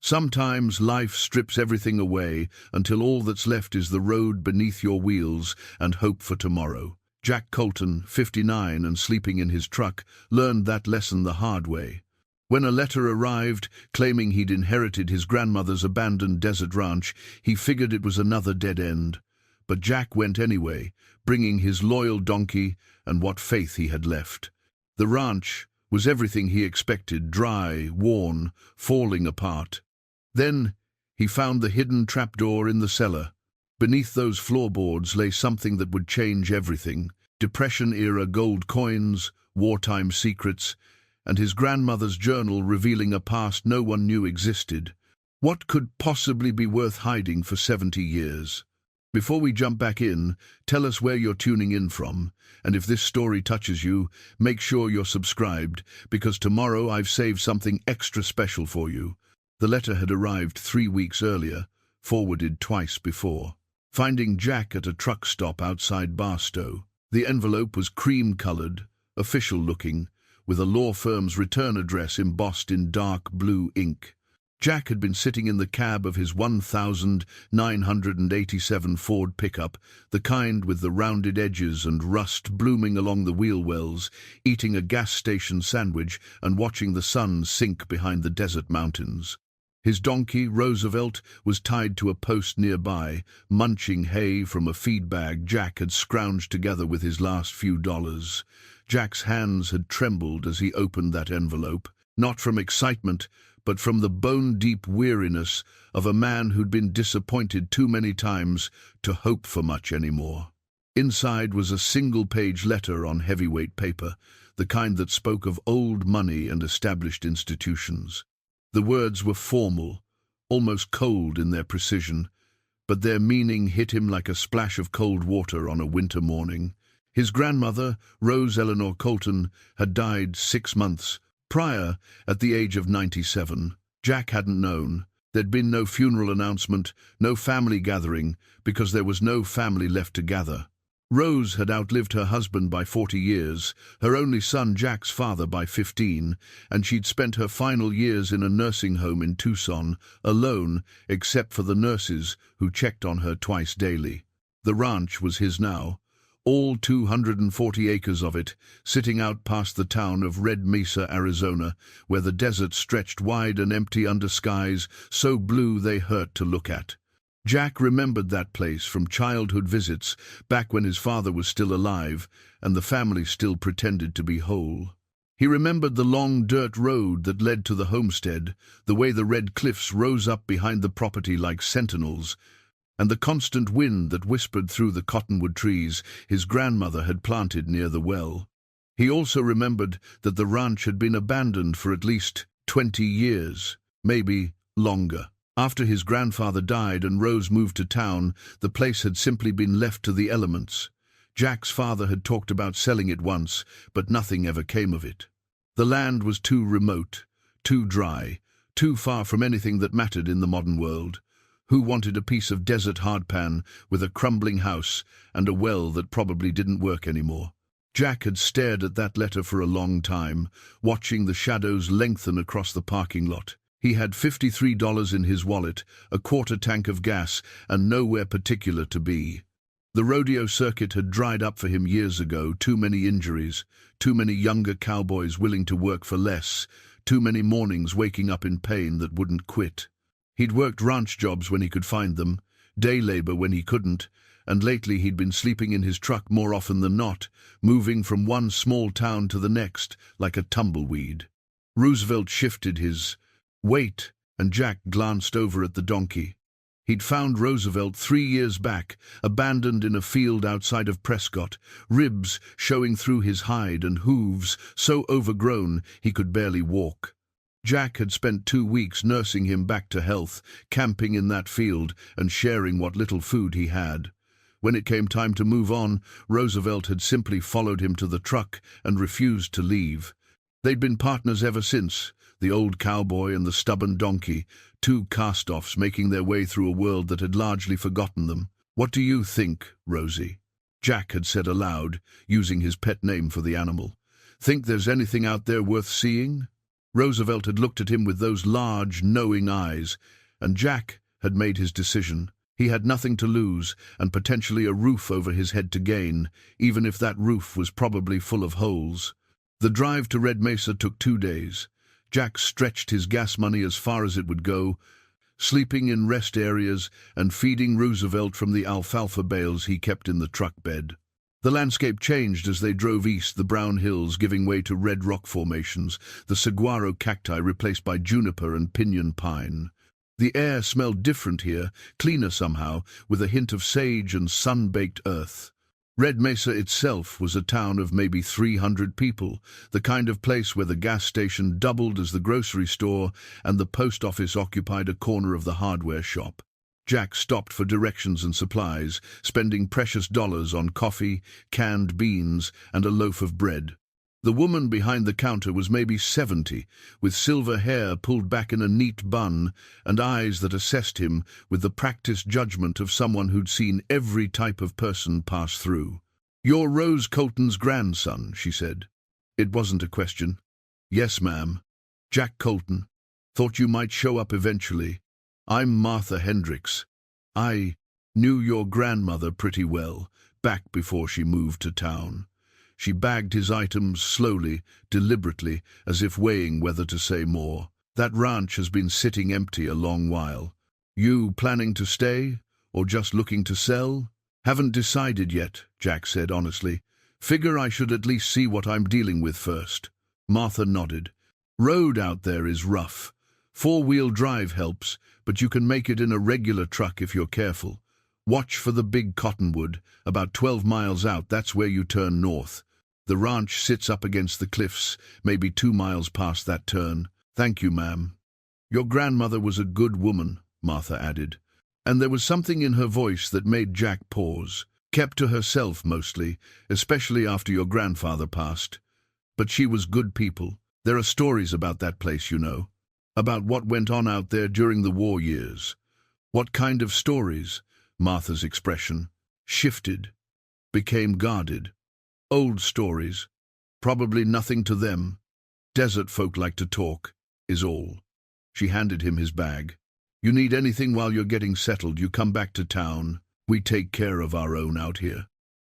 Sometimes life strips everything away until all that's left is the road beneath your wheels and hope for tomorrow. Jack Colton, 59 and sleeping in his truck, learned that lesson the hard way. When a letter arrived claiming he'd inherited his grandmother's abandoned desert ranch, he figured it was another dead end. But Jack went anyway, bringing his loyal donkey and what faith he had left. The ranch was everything he expected, dry, worn, falling apart. Then he found the hidden trapdoor in the cellar. Beneath those floorboards lay something that would change everything: Depression-era gold coins, wartime secrets, and his grandmother's journal revealing a past no one knew existed. What could possibly be worth hiding for 70 years? Before we jump back in, tell us where you're tuning in from, and if this story touches you, make sure you're subscribed, because tomorrow I've saved something extra special for you. The letter had arrived 3 weeks earlier, forwarded twice before. Finding Jack at a truck stop outside Barstow. The envelope was cream-colored, official-looking, with a law firm's return address embossed in dark blue ink. Jack had been sitting in the cab of his 1987 Ford pickup, the kind with the rounded edges and rust blooming along the wheel wells, eating a gas station sandwich and watching the sun sink behind the desert mountains. His donkey, Roosevelt, was tied to a post nearby, munching hay from a feed bag Jack had scrounged together with his last few dollars. Jack's hands had trembled as he opened that envelope, not from excitement, but from the bone-deep weariness of a man who'd been disappointed too many times to hope for much anymore. Inside was a single-page letter on heavyweight paper, the kind that spoke of old money and established institutions. The words were formal, almost cold in their precision, but their meaning hit him like a splash of cold water on a winter morning. His grandmother, Rose Eleanor Colton, had died 6 months prior, at the age of 97. Jack hadn't known. There'd been no funeral announcement, no family gathering, because there was no family left to gather. Rose had outlived her husband by 40 years, her only son Jack's father by 15, and she'd spent her final years in a nursing home in Tucson, alone except for the nurses who checked on her twice daily. The ranch was his now, all 240 acres of it, sitting out past the town of Red Mesa, Arizona, where the desert stretched wide and empty under skies so blue they hurt to look at. Jack remembered that place from childhood visits, back when his father was still alive and the family still pretended to be whole. He remembered the long dirt road that led to the homestead, the way the red cliffs rose up behind the property like sentinels, and the constant wind that whispered through the cottonwood trees his grandmother had planted near the well. He also remembered that the ranch had been abandoned for at least 20 years, maybe longer. After his grandfather died and Rose moved to town, the place had simply been left to the elements. Jack's father had talked about selling it once, but nothing ever came of it. The land was too remote, too dry, too far from anything that mattered in the modern world. Who wanted a piece of desert hardpan with a crumbling house and a well that probably didn't work anymore? Jack had stared at that letter for a long time, watching the shadows lengthen across the parking lot. He had $53 in his wallet, a quarter tank of gas, and nowhere particular to be. The rodeo circuit had dried up for him years ago, too many injuries, too many younger cowboys willing to work for less, too many mornings waking up in pain that wouldn't quit. He'd worked ranch jobs when he could find them, day labor when he couldn't, and lately he'd been sleeping in his truck more often than not, moving from one small town to the next like a tumbleweed. Roosevelt shifted his weight, and Jack glanced over at the donkey. He'd found Roosevelt 3 years back, abandoned in a field outside of Prescott, ribs showing through his hide and hooves so overgrown he could barely walk. Jack had spent 2 weeks nursing him back to health, camping in that field and sharing what little food he had. When it came time to move on, Roosevelt had simply followed him to the truck and refused to leave. They'd been partners ever since, the old cowboy and the stubborn donkey, 2 cast-offs making their way through a world that had largely forgotten them. "What do you think, Rosie?" Jack had said aloud, using his pet name for the animal. "Think there's anything out there worth seeing?" Roosevelt had looked at him with those large, knowing eyes, and Jack had made his decision. He had nothing to lose, and potentially a roof over his head to gain, even if that roof was probably full of holes. The drive to Red Mesa took 2 days. Jack stretched his gas money as far as it would go, sleeping in rest areas and feeding Roosevelt from the alfalfa bales he kept in the truck bed. The landscape changed as they drove east, the brown hills giving way to red rock formations, the saguaro cacti replaced by juniper and pinyon pine. The air smelled different here, cleaner somehow, with a hint of sage and sun-baked earth. Red Mesa itself was a town of maybe 300 people, the kind of place where the gas station doubled as the grocery store and the post office occupied a corner of the hardware shop. Jack stopped for directions and supplies, spending precious dollars on coffee, canned beans, and a loaf of bread. The woman behind the counter was maybe 70, with silver hair pulled back in a neat bun and eyes that assessed him with the practiced judgment of someone who'd seen every type of person pass through. "You're Rose Colton's grandson," she said. It wasn't a question. "Yes, ma'am. Jack Colton. Thought you might show up eventually. I'm Martha Hendricks. I knew your grandmother pretty well, back before she moved to town." She bagged his items slowly, deliberately, as if weighing whether to say more. "That ranch has been sitting empty a long while. You planning to stay, or just looking to sell?" "Haven't decided yet," Jack said honestly. "Figure I should at least see what I'm dealing with first." Martha nodded. "Road out there is rough. 4-wheel drive helps, but you can make it in a regular truck if you're careful. Watch for the big cottonwood. About 12 miles out, that's where you turn north. The ranch sits up against the cliffs, maybe 2 miles past that turn." "Thank you, ma'am." "Your grandmother was a good woman," Martha added. And there was something in her voice that made Jack pause. "Kept to herself mostly, especially after your grandfather passed. But she was good people. There are stories about that place, you know. About what went on out there during the war years." "What kind of stories?" Martha's expression shifted, became guarded. "Old stories. Probably nothing to them. Desert folk like to talk, is all." She handed him his bag. "You need anything while you're getting settled, you come back to town. We take care of our own out here."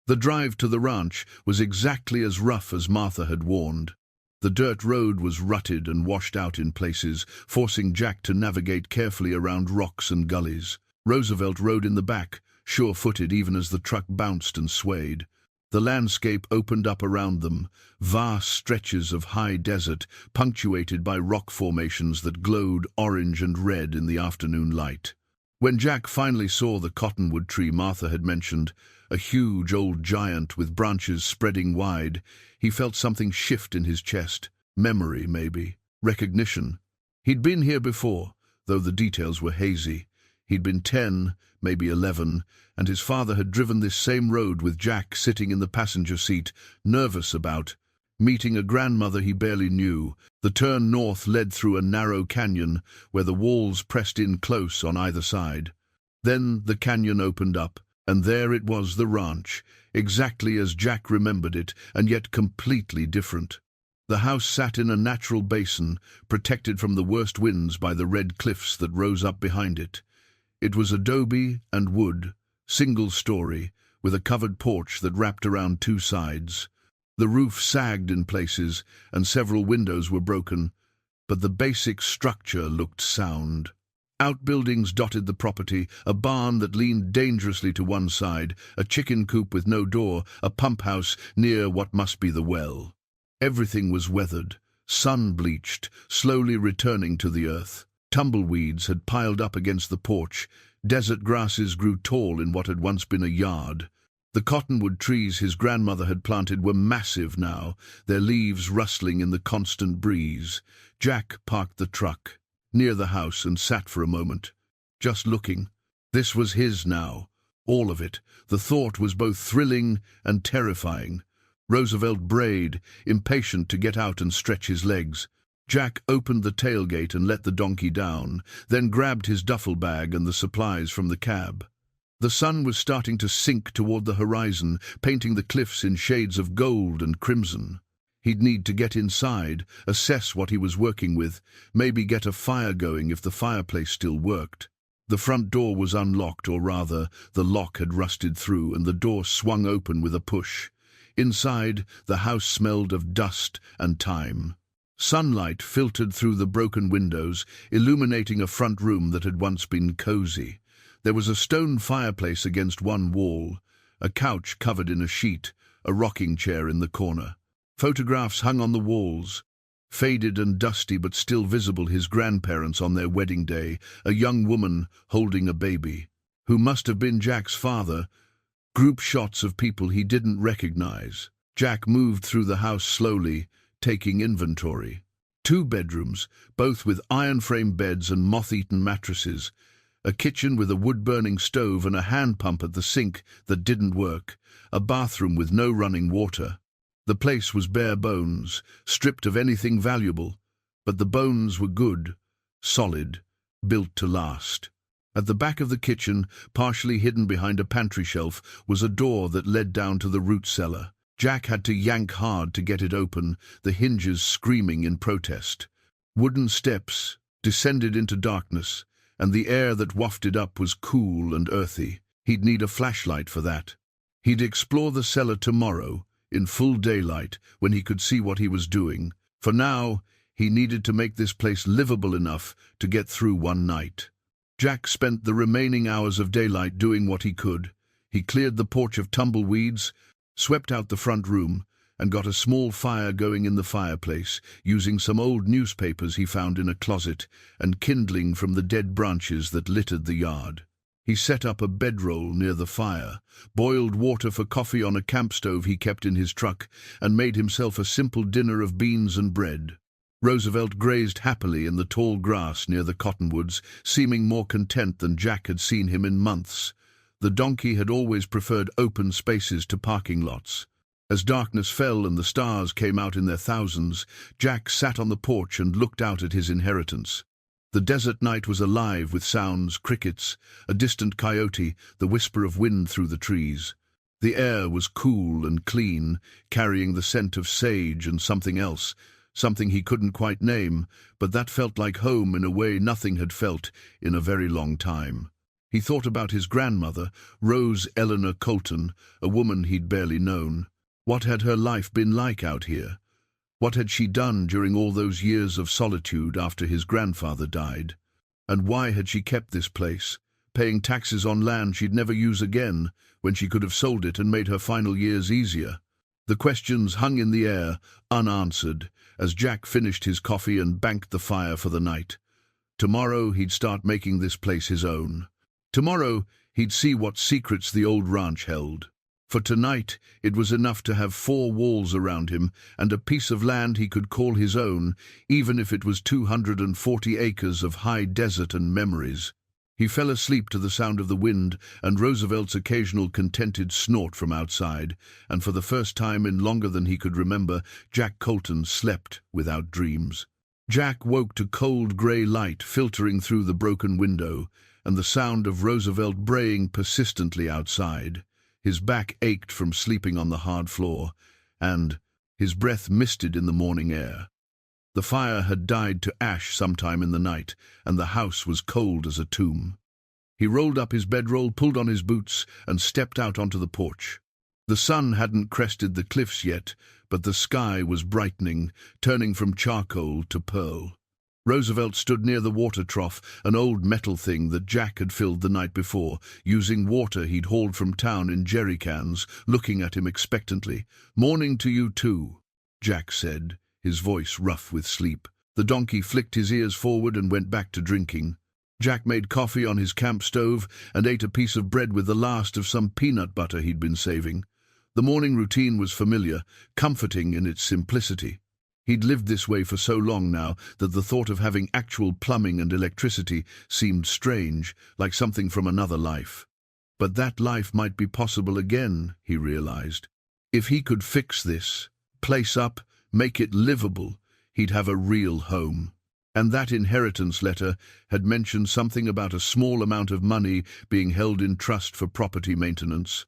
The drive to the ranch was exactly as rough as Martha had warned. The dirt road was rutted and washed out in places, forcing Jack to navigate carefully around rocks and gullies. Roosevelt rode in the back, sure-footed even as the truck bounced and swayed. The landscape opened up around them, vast stretches of high desert, punctuated by rock formations that glowed orange and red in the afternoon light. When Jack finally saw the cottonwood tree Martha had mentioned, a huge old giant with branches spreading wide, he felt something shift in his chest. Memory, maybe. Recognition. He'd been here before, though the details were hazy. He'd been 10, maybe 11, and his father had driven this same road with Jack sitting in the passenger seat, nervous about meeting a grandmother he barely knew. The turn north led through a narrow canyon where the walls pressed in close on either side. Then the canyon opened up, and there it was, the ranch, exactly as Jack remembered it, and yet completely different. The house sat in a natural basin, protected from the worst winds by the red cliffs that rose up behind it. It was adobe and wood, single-story, with a covered porch that wrapped around 2 sides. The roof sagged in places, and several windows were broken, but the basic structure looked sound. Outbuildings dotted the property, a barn that leaned dangerously to one side, a chicken coop with no door, a pump house near what must be the well. Everything was weathered, sun-bleached, slowly returning to the earth. Tumbleweeds had piled up against the porch. Desert grasses grew tall in what had once been a yard. The cottonwood trees his grandmother had planted were massive now, their leaves rustling in the constant breeze. Jack parked the truck near the house and sat for a moment, just looking. This was his now, all of it. The thought was both thrilling and terrifying. Roosevelt brayed, impatient to get out and stretch his legs. Jack opened the tailgate and let the donkey down, then grabbed his duffel bag and the supplies from the cab. The sun was starting to sink toward the horizon, painting the cliffs in shades of gold and crimson. He'd need to get inside, assess what he was working with, maybe get a fire going if the fireplace still worked. The front door was unlocked, or rather, the lock had rusted through, and the door swung open with a push. Inside, the house smelled of dust and time. Sunlight filtered through the broken windows, illuminating a front room that had once been cozy. There was a stone fireplace against one wall, a couch covered in a sheet, a rocking chair in the corner. Photographs hung on the walls, faded and dusty but still visible, his grandparents on their wedding day, a young woman holding a baby, who must have been Jack's father, group shots of people he didn't recognize. Jack moved through the house slowly, taking inventory. 2 bedrooms, both with iron-frame beds and moth-eaten mattresses, a kitchen with a wood-burning stove and a hand pump at the sink that didn't work, a bathroom with no running water. The place was bare bones, stripped of anything valuable, but the bones were good, solid, built to last. At the back of the kitchen, partially hidden behind a pantry shelf, was a door that led down to the root cellar. Jack had to yank hard to get it open, the hinges screaming in protest. Wooden steps descended into darkness, and the air that wafted up was cool and earthy. He'd need a flashlight for that. He'd explore the cellar tomorrow, in full daylight, when he could see what he was doing. For now, he needed to make this place livable enough to get through one night. Jack spent the remaining hours of daylight doing what he could. He cleared the porch of tumbleweeds, swept out the front room, and got a small fire going in the fireplace, using some old newspapers he found in a closet and kindling from the dead branches that littered the yard. He set up a bedroll near the fire, boiled water for coffee on a camp stove he kept in his truck, and made himself a simple dinner of beans and bread. Roosevelt grazed happily in the tall grass near the cottonwoods, seeming more content than Jack had seen him in months. The donkey had always preferred open spaces to parking lots. As darkness fell and the stars came out in their thousands, Jack sat on the porch and looked out at his inheritance. The desert night was alive with sounds, crickets, a distant coyote, the whisper of wind through the trees. The air was cool and clean, carrying the scent of sage and something else, something he couldn't quite name, but that felt like home in a way nothing had felt in a very long time. He thought about his grandmother, Rose Eleanor Colton, a woman he'd barely known. What had her life been like out here? What had she done during all those years of solitude after his grandfather died? And why had she kept this place, paying taxes on land she'd never use again, when she could have sold it and made her final years easier? The questions hung in the air, unanswered, as Jack finished his coffee and banked the fire for the night. Tomorrow he'd start making this place his own. Tomorrow he'd see what secrets the old ranch held. For tonight it was enough to have 4 walls around him and a piece of land he could call his own, even if it was 240 acres of high desert and memories. He fell asleep to the sound of the wind and Roosevelt's occasional contented snort from outside, and for the first time in longer than he could remember, Jack Colton slept without dreams. Jack woke to cold grey light filtering through the broken window, and the sound of Roosevelt braying persistently outside. His back ached from sleeping on the hard floor, and his breath misted in the morning air. The fire had died to ash sometime in the night, and the house was cold as a tomb. He rolled up his bedroll, pulled on his boots, and stepped out onto the porch. The sun hadn't crested the cliffs yet, but the sky was brightening, turning from charcoal to pearl. Roosevelt stood near the water trough, an old metal thing that Jack had filled the night before, using water he'd hauled from town in jerry cans, looking at him expectantly. "Morning to you too," Jack said, his voice rough with sleep. The donkey flicked his ears forward and went back to drinking. Jack made coffee on his camp stove and ate a piece of bread with the last of some peanut butter he'd been saving. The morning routine was familiar, comforting in its simplicity. He'd lived this way for so long now that the thought of having actual plumbing and electricity seemed strange, like something from another life. But that life might be possible again, he realized. If he could fix this place up, make it livable, he'd have a real home. And that inheritance letter had mentioned something about a small amount of money being held in trust for property maintenance.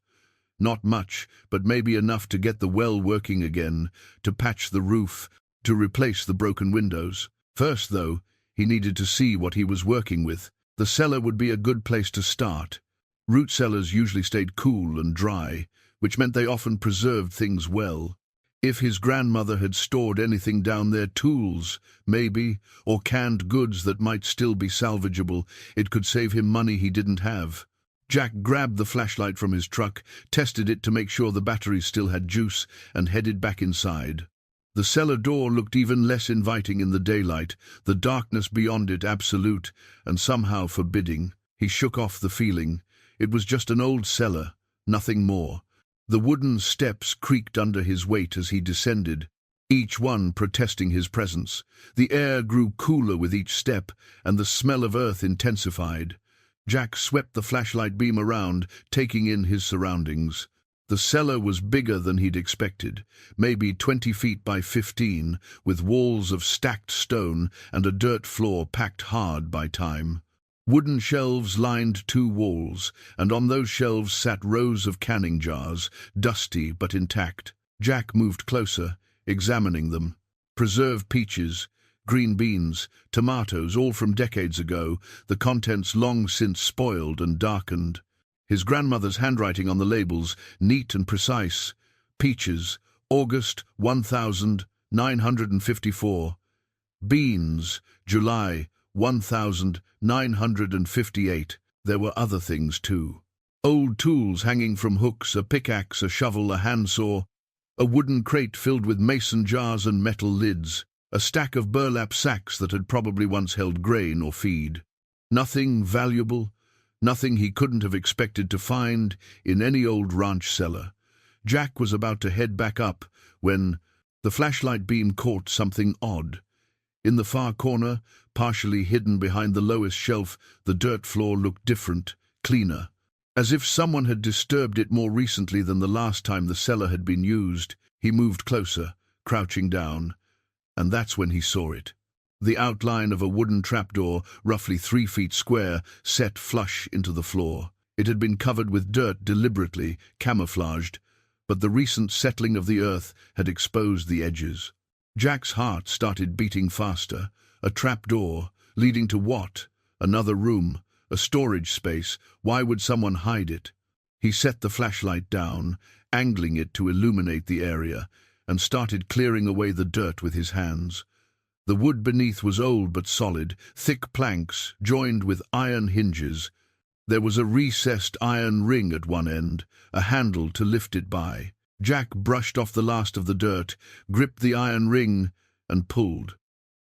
Not much, but maybe enough to get the well working again, to patch the roof, to replace the broken windows. First, though, he needed to see what he was working with. The cellar would be a good place to start. Root cellars usually stayed cool and dry, which meant they often preserved things well. If his grandmother had stored anything down there, tools, maybe, or canned goods that might still be salvageable, it could save him money he didn't have. Jack grabbed the flashlight from his truck, tested it to make sure the batteries still had juice, and headed back inside. The cellar door looked even less inviting in the daylight, the darkness beyond it absolute and somehow forbidding. He shook off the feeling. It was just an old cellar, nothing more. The wooden steps creaked under his weight as he descended, each one protesting his presence. The air grew cooler with each step, and the smell of earth intensified. Jack swept the flashlight beam around, taking in his surroundings. The cellar was bigger than he'd expected, maybe 20 feet by 15, with walls of stacked stone and a dirt floor packed hard by time. Wooden shelves lined 2 walls, and on those shelves sat rows of canning jars, dusty but intact. Jack moved closer, examining them. Preserved peaches, green beans, tomatoes, all from decades ago, the contents long since spoiled and darkened. His grandmother's handwriting on the labels, neat and precise. Peaches, August 1954. Beans, July 1958. There were other things too. Old tools hanging from hooks, a pickaxe, a shovel, a handsaw, a wooden crate filled with mason jars and metal lids, a stack of burlap sacks that had probably once held grain or feed. Nothing valuable, nothing he couldn't have expected to find in any old ranch cellar. Jack was about to head back up when the flashlight beam caught something odd. In the far corner, partially hidden behind the lowest shelf, the dirt floor looked different, cleaner. As if someone had disturbed it more recently than the last time the cellar had been used. He moved closer, crouching down, and that's when he saw it. The outline of a wooden trapdoor, roughly 3 feet square, set flush into the floor. It had been covered with dirt deliberately, camouflaged, but the recent settling of the earth had exposed the edges. Jack's heart started beating faster. A trapdoor, leading to what? Another room, a storage space. Why would someone hide it? He set the flashlight down, angling it to illuminate the area, and started clearing away the dirt with his hands. The wood beneath was old but solid, thick planks joined with iron hinges. There was a recessed iron ring at one end, a handle to lift it by. Jack brushed off the last of the dirt, gripped the iron ring, and pulled.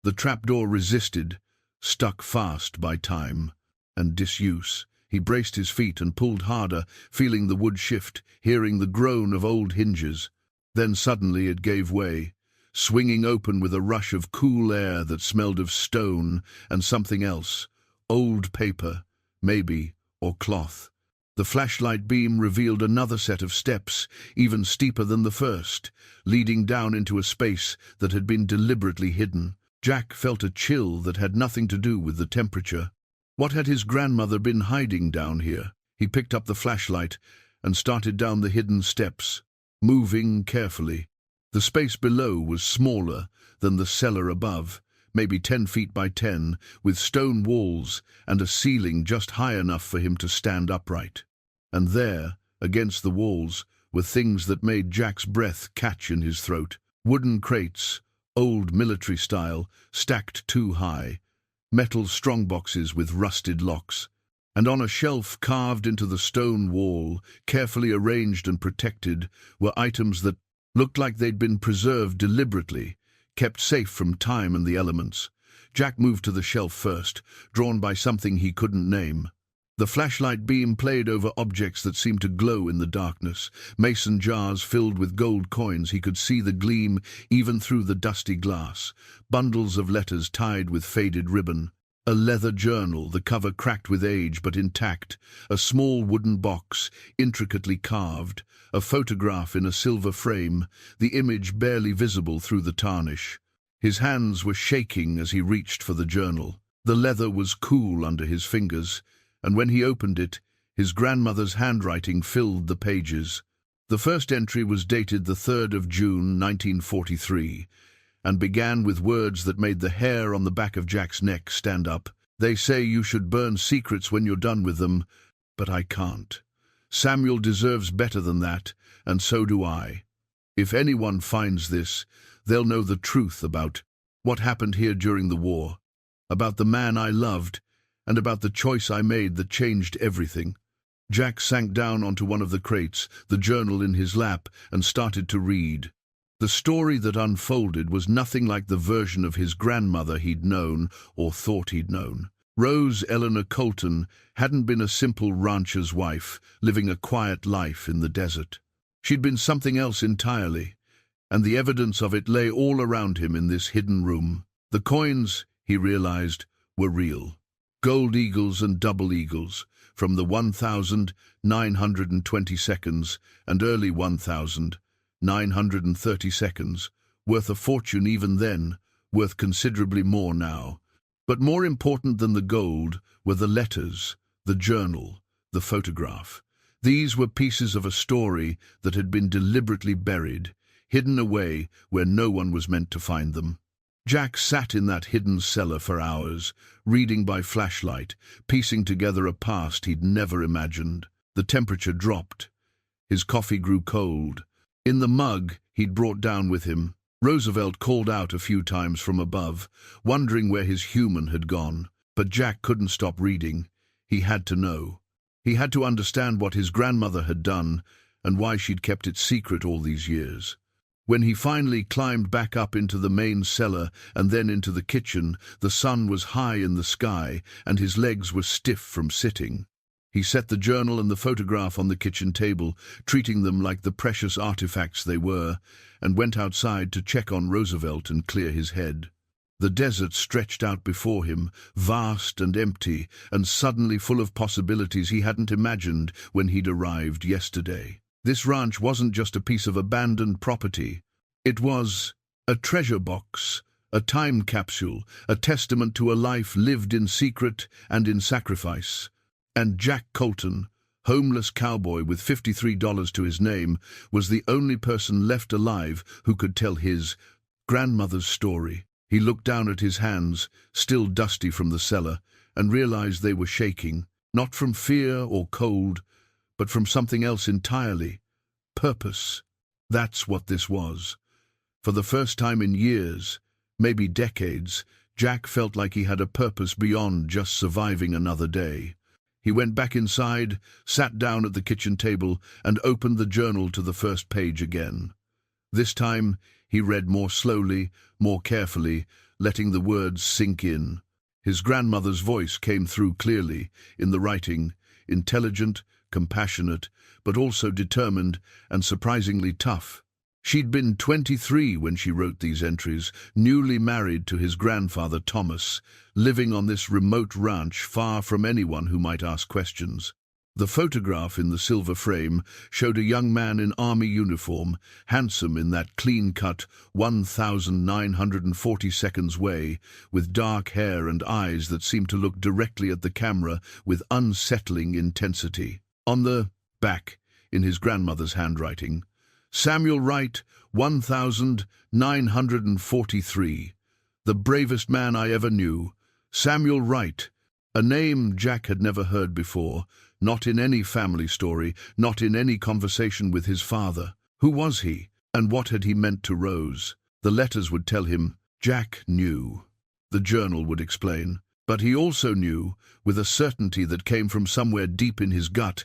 The trapdoor resisted, stuck fast by time and disuse. He braced his feet and pulled harder, feeling the wood shift, hearing the groan of old hinges. Then suddenly it gave way, swinging open with a rush of cool air that smelled of stone and something else, old paper, maybe, or cloth. The flashlight beam revealed another set of steps, even steeper than the first, leading down into a space that had been deliberately hidden. Jack felt a chill that had nothing to do with the temperature. What had his grandmother been hiding down here? He picked up the flashlight and started down the hidden steps, moving carefully. The space below was smaller than the cellar above, maybe 10 feet by 10, with stone walls and a ceiling just high enough for him to stand upright. And there, against the walls, were things that made Jack's breath catch in his throat. Wooden crates, old military style, stacked too high, metal strongboxes with rusted locks, and on a shelf carved into the stone wall, carefully arranged and protected, were items that looked like they'd been preserved deliberately, kept safe from time and the elements. Jack moved to the shelf first, drawn by something he couldn't name. The flashlight beam played over objects that seemed to glow in the darkness. Mason jars filled with gold coins, he could see the gleam even through the dusty glass. Bundles of letters tied with faded ribbon. A leather journal, the cover cracked with age but intact. A small wooden box, intricately carved. A photograph in a silver frame, the image barely visible through the tarnish. His hands were shaking as he reached for the journal. The leather was cool under his fingers, and when he opened it, his grandmother's handwriting filled the pages. The first entry was dated the 3rd of June, 1943, and began with words that made the hair on the back of Jack's neck stand up. "They say you should burn secrets when you're done with them, but I can't. Samuel deserves better than that, and so do I. If anyone finds this, they'll know the truth about what happened here during the war, about the man I loved, and about the choice I made that changed everything." Jack sank down onto one of the crates, the journal in his lap, and started to read. The story that unfolded was nothing like the version of his grandmother he'd known or thought he'd known. Rose Eleanor Colton hadn't been a simple rancher's wife, living a quiet life in the desert. She'd been something else entirely, and the evidence of it lay all around him in this hidden room. The coins, he realized, were real. Gold eagles and double eagles, from the 1,920 and early 1,930, worth a fortune even then, worth considerably more now. But more important than the gold were the letters, the journal, the photograph. These were pieces of a story that had been deliberately buried, hidden away where no one was meant to find them. Jack sat in that hidden cellar for hours, reading by flashlight, piecing together a past he'd never imagined. The temperature dropped. His coffee grew cold. In the mug he'd brought down with him, Roosevelt called out a few times from above, wondering where his human had gone. But Jack couldn't stop reading. He had to know. He had to understand what his grandmother had done and why she'd kept it secret all these years. When he finally climbed back up into the main cellar and then into the kitchen, the sun was high in the sky and his legs were stiff from sitting. He set the journal and the photograph on the kitchen table, treating them like the precious artifacts they were, and went outside to check on Roosevelt and clear his head. The desert stretched out before him, vast and empty, and suddenly full of possibilities he hadn't imagined when he'd arrived yesterday. This ranch wasn't just a piece of abandoned property. It was a treasure box, a time capsule, a testament to a life lived in secret and in sacrifice. And Jack Colton, homeless cowboy with $53 to his name, was the only person left alive who could tell his grandmother's story. He looked down at his hands, still dusty from the cellar, and realized they were shaking, not from fear or cold, but from something else entirely. Purpose. That's what this was. For the first time in years, maybe decades, Jack felt like he had a purpose beyond just surviving another day. He went back inside, sat down at the kitchen table, and opened the journal to the first page again. This time, he read more slowly, more carefully, letting the words sink in. His grandmother's voice came through clearly, in the writing, intelligent, compassionate, but also determined and surprisingly tough. She'd been 23 when she wrote these entries, newly married to his grandfather Thomas, living on this remote ranch far from anyone who might ask questions. The photograph in the silver frame showed a young man in army uniform, handsome in that clean-cut 1,940 way, with dark hair and eyes that seemed to look directly at the camera with unsettling intensity. On the back, in his grandmother's handwriting, Samuel Wright, 1,943. The bravest man I ever knew. Samuel Wright. A name Jack had never heard before, not in any family story, not in any conversation with his father. Who was he, and what had he meant to Rose? The letters would tell him. Jack knew. The journal would explain. But he also knew, with a certainty that came from somewhere deep in his gut,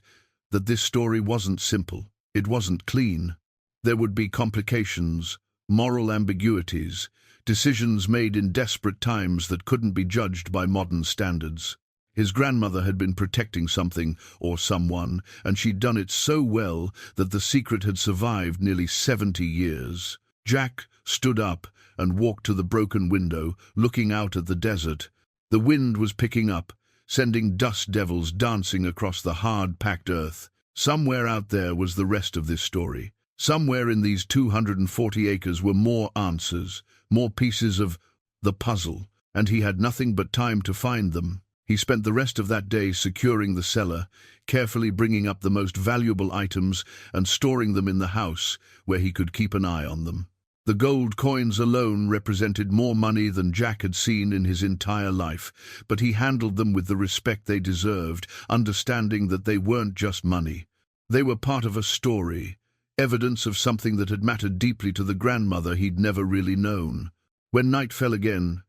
that this story wasn't simple. It wasn't clean. There would be complications, moral ambiguities, decisions made in desperate times that couldn't be judged by modern standards. His grandmother had been protecting something or someone, and she'd done it so well that the secret had survived nearly 70 years. Jack stood up and walked to the broken window, looking out at the desert. The wind was picking up, sending dust devils dancing across the hard-packed earth. Somewhere out there was the rest of this story. Somewhere in these 240 acres were more answers, more pieces of the puzzle, and he had nothing but time to find them. He spent the rest of that day securing the cellar, carefully bringing up the most valuable items and storing them in the house where he could keep an eye on them. The gold coins alone represented more money than Jack had seen in his entire life, but he handled them with the respect they deserved, understanding that they weren't just money. They were part of a story, evidence of something that had mattered deeply to the grandmother he'd never really known. When night fell again,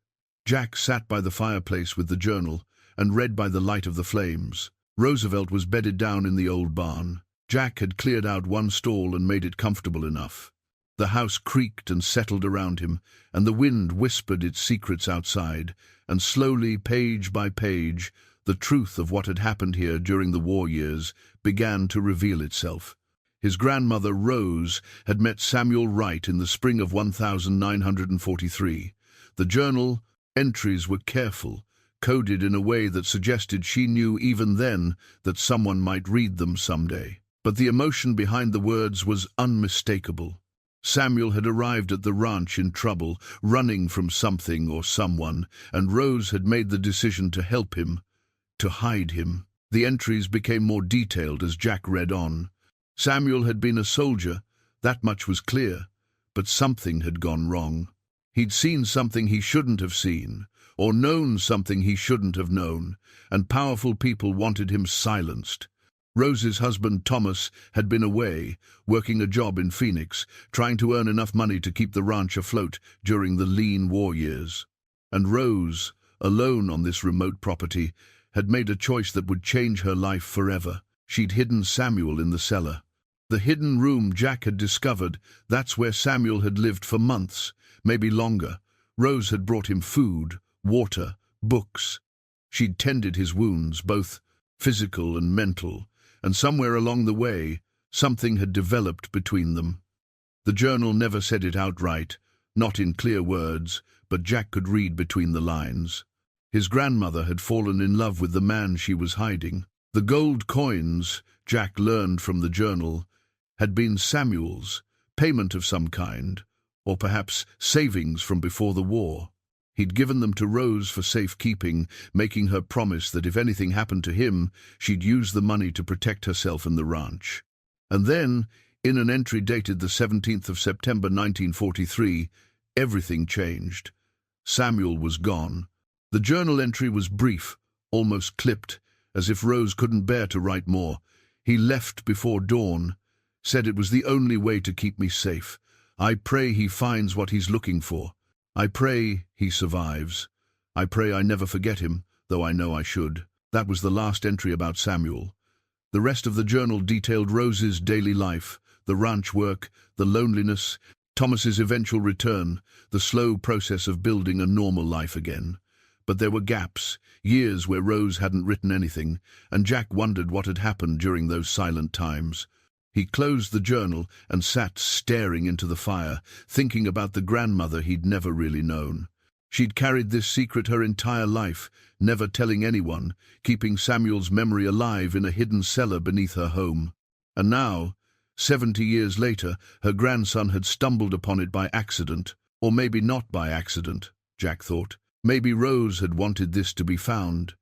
Jack sat by the fireplace with the journal and read by the light of the flames. Roosevelt was bedded down in the old barn. Jack had cleared out one stall and made it comfortable enough. The house creaked and settled around him, and the wind whispered its secrets outside, and slowly, page by page, the truth of what had happened here during the war years began to reveal itself. His grandmother, Rose, had met Samuel Wright in the spring of 1943. The journal entries were careful, coded in a way that suggested she knew even then that someone might read them someday. But the emotion behind the words was unmistakable. Samuel had arrived at the ranch in trouble, running from something or someone, and Rose had made the decision to help him, to hide him. The entries became more detailed as Jack read on. Samuel had been a soldier, that much was clear, but something had gone wrong. He'd seen something he shouldn't have seen, or known something he shouldn't have known, and powerful people wanted him silenced. Rose's husband, Thomas, had been away, working a job in Phoenix, trying to earn enough money to keep the ranch afloat during the lean war years. And Rose, alone on this remote property, had made a choice that would change her life forever. She'd hidden Samuel in the cellar. The hidden room Jack had discovered, that's where Samuel had lived for months, maybe longer. Rose had brought him food, water, books. She'd tended his wounds, both physical and mental, and somewhere along the way, something had developed between them. The journal never said it outright, not in clear words, but Jack could read between the lines. His grandmother had fallen in love with the man she was hiding. The gold coins, Jack learned from the journal, had been Samuel's, payment of some kind, or perhaps savings from before the war. He'd given them to Rose for safekeeping, making her promise that if anything happened to him, she'd use the money to protect herself and the ranch. And then, in an entry dated the 17th of September 1943, everything changed. Samuel was gone. The journal entry was brief, almost clipped, as if Rose couldn't bear to write more. He left before dawn, said it was the only way to keep me safe. I pray he finds what he's looking for. I pray he survives. I pray I never forget him, though I know I should. That was the last entry about Samuel. The rest of the journal detailed Rose's daily life, the ranch work, the loneliness, Thomas's eventual return, the slow process of building a normal life again. But there were gaps, years where Rose hadn't written anything, and Jack wondered what had happened during those silent times. He closed the journal and sat staring into the fire, thinking about the grandmother he'd never really known. She'd carried this secret her entire life, never telling anyone, keeping Samuel's memory alive in a hidden cellar beneath her home. And now, 70 years later, her grandson had stumbled upon it by accident, or maybe not by accident, Jack thought. Maybe Rose had wanted this to be found,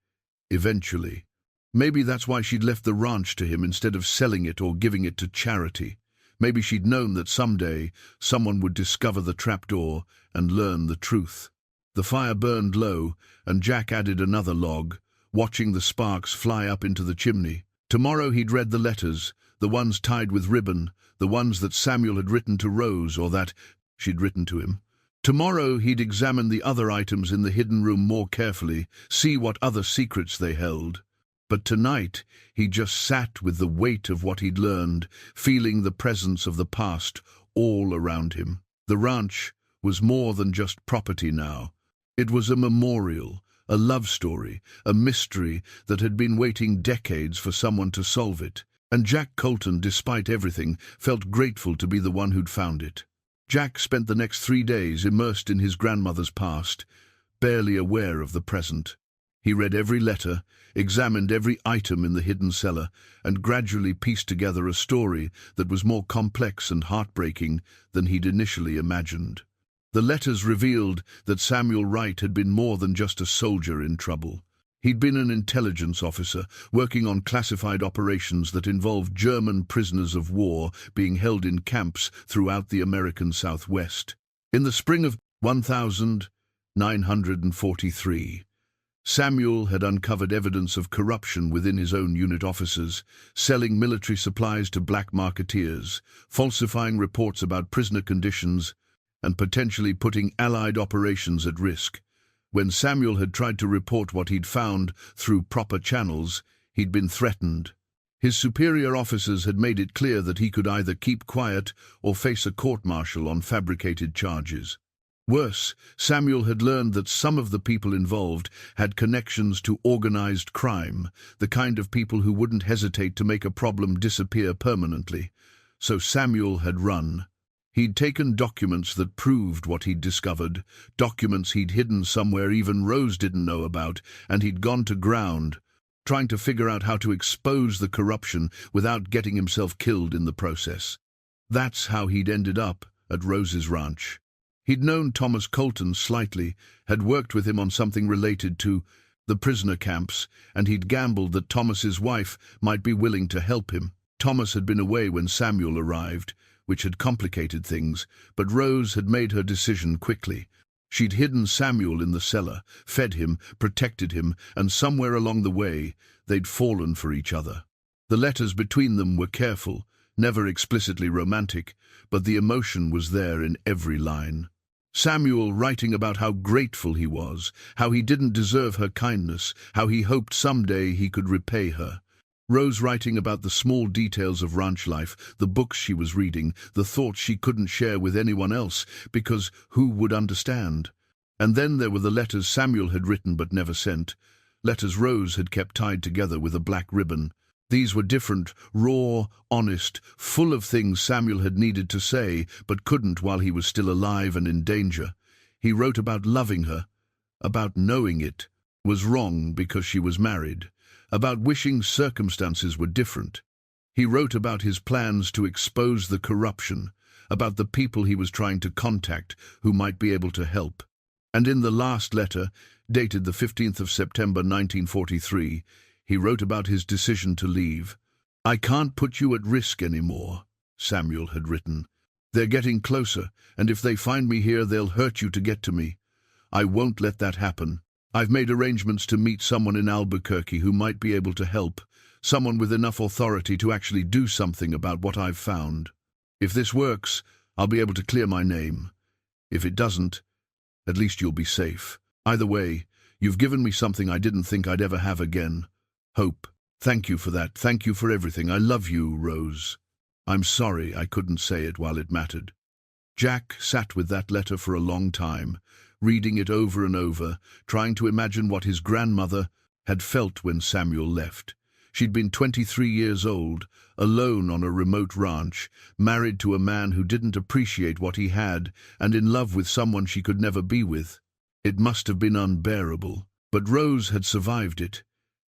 eventually. Maybe that's why she'd left the ranch to him instead of selling it or giving it to charity. Maybe she'd known that someday someone would discover the trapdoor and learn the truth. The fire burned low, and Jack added another log, watching the sparks fly up into the chimney. Tomorrow he'd read the letters, the ones tied with ribbon, the ones that Samuel had written to Rose or that she'd written to him. Tomorrow he'd examine the other items in the hidden room more carefully, see what other secrets they held. But tonight, he just sat with the weight of what he'd learned, feeling the presence of the past all around him. The ranch was more than just property now. It was a memorial, a love story, a mystery that had been waiting decades for someone to solve it. And Jack Colton, despite everything, felt grateful to be the one who'd found it. Jack spent the next 3 days immersed in his grandmother's past, barely aware of the present. He read every letter, examined every item in the hidden cellar, and gradually pieced together a story that was more complex and heartbreaking than he'd initially imagined. The letters revealed that Samuel Wright had been more than just a soldier in trouble. He'd been an intelligence officer, working on classified operations that involved German prisoners of war being held in camps throughout the American Southwest. In the spring of 1943, Samuel had uncovered evidence of corruption within his own unit officers, selling military supplies to black marketeers, falsifying reports about prisoner conditions, and potentially putting Allied operations at risk. When Samuel had tried to report what he'd found through proper channels, he'd been threatened. His superior officers had made it clear that he could either keep quiet or face a court-martial on fabricated charges. Worse, Samuel had learned that some of the people involved had connections to organized crime, the kind of people who wouldn't hesitate to make a problem disappear permanently. So Samuel had run. He'd taken documents that proved what he'd discovered, documents he'd hidden somewhere even Rose didn't know about, and he'd gone to ground, trying to figure out how to expose the corruption without getting himself killed in the process. That's how he'd ended up at Rose's ranch. He'd known Thomas Colton slightly, had worked with him on something related to the prisoner camps, and he'd gambled that Thomas's wife might be willing to help him. Thomas had been away when Samuel arrived, which had complicated things, but Rose had made her decision quickly. She'd hidden Samuel in the cellar, fed him, protected him, and somewhere along the way, they'd fallen for each other. The letters between them were careful, never explicitly romantic, but the emotion was there in every line. Samuel writing about how grateful he was, how he didn't deserve her kindness, how he hoped someday he could repay her. Rose writing about the small details of ranch life, the books she was reading, the thoughts she couldn't share with anyone else, because who would understand? And then there were the letters Samuel had written but never sent, letters Rose had kept tied together with a black ribbon. These were different, raw, honest, full of things Samuel had needed to say, but couldn't while he was still alive and in danger. He wrote about loving her, about knowing it was wrong because she was married, about wishing circumstances were different. He wrote about his plans to expose the corruption, about the people he was trying to contact who might be able to help. And in the last letter, dated the 15th of September 1943, he wrote about his decision to leave. "I can't put you at risk anymore," Samuel had written. "They're getting closer, and if they find me here, they'll hurt you to get to me. I won't let that happen. I've made arrangements to meet someone in Albuquerque who might be able to help, someone with enough authority to actually do something about what I've found. If this works, I'll be able to clear my name. If it doesn't, at least you'll be safe. Either way, you've given me something I didn't think I'd ever have again. Hope. Thank you for that. Thank you for everything. I love you, Rose. I'm sorry I couldn't say it while it mattered." Jack sat with that letter for a long time, reading it over and over, trying to imagine what his grandmother had felt when Samuel left. She'd been 23 years old, alone on a remote ranch, married to a man who didn't appreciate what he had, and in love with someone she could never be with. It must have been unbearable, but Rose had survived it.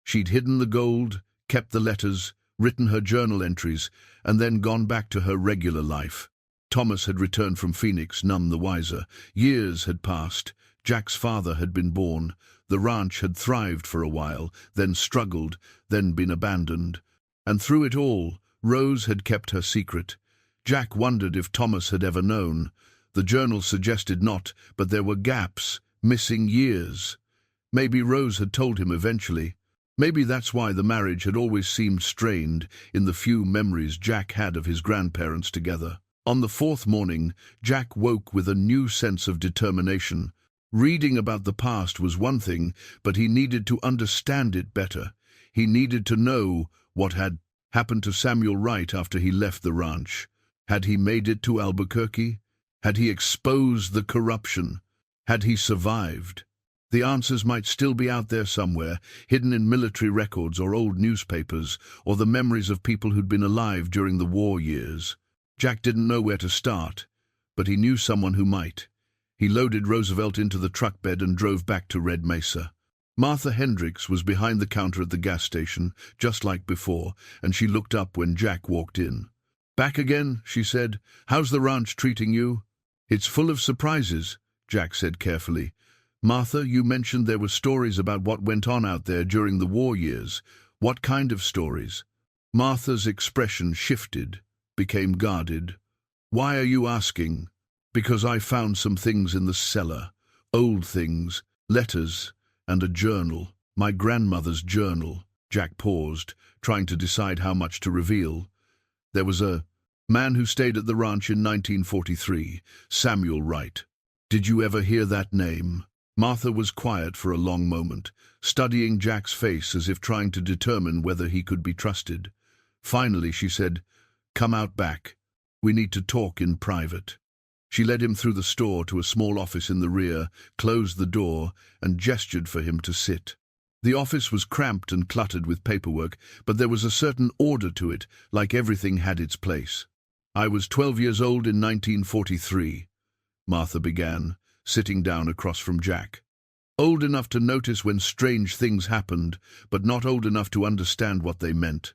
She'd hidden the gold, kept the letters, written her journal entries, and then gone back to her regular life. Thomas had returned from Phoenix, none the wiser. Years had passed. Jack's father had been born. The ranch had thrived for a while, then struggled, then been abandoned. And through it all, Rose had kept her secret. Jack wondered if Thomas had ever known. The journal suggested not, but there were gaps, missing years. Maybe Rose had told him eventually. Maybe that's why the marriage had always seemed strained in the few memories Jack had of his grandparents together. On the fourth morning, Jack woke with a new sense of determination. Reading about the past was one thing, but he needed to understand it better. He needed to know what had happened to Samuel Wright after he left the ranch. Had he made it to Albuquerque? Had he exposed the corruption? Had he survived? The answers might still be out there somewhere, hidden in military records or old newspapers, or the memories of people who'd been alive during the war years. Jack didn't know where to start, but he knew someone who might. He loaded Roosevelt into the truck bed and drove back to Red Mesa. Martha Hendricks was behind the counter at the gas station, just like before, and she looked up when Jack walked in. "Back again," she said. "How's the ranch treating you?" "It's full of surprises," Jack said carefully. Martha, you mentioned there were stories about what went on out there during the war years. What kind of stories? Martha's expression shifted, became guarded. Why are you asking? Because I found some things in the cellar. Old things, letters, and a journal. My grandmother's journal. Jack paused, trying to decide how much to reveal. There was a man who stayed at the ranch in 1943, Samuel Wright. Did you ever hear that name? Martha was quiet for a long moment, studying Jack's face as if trying to determine whether he could be trusted. Finally, she said, "Come out back. We need to talk in private." She led him through the store to a small office in the rear, closed the door, and gestured for him to sit. The office was cramped and cluttered with paperwork, but there was a certain order to it, like everything had its place. "I was 12 years old in 1943, Martha began, sitting down across from Jack. Old enough to notice when strange things happened, but not old enough to understand what they meant.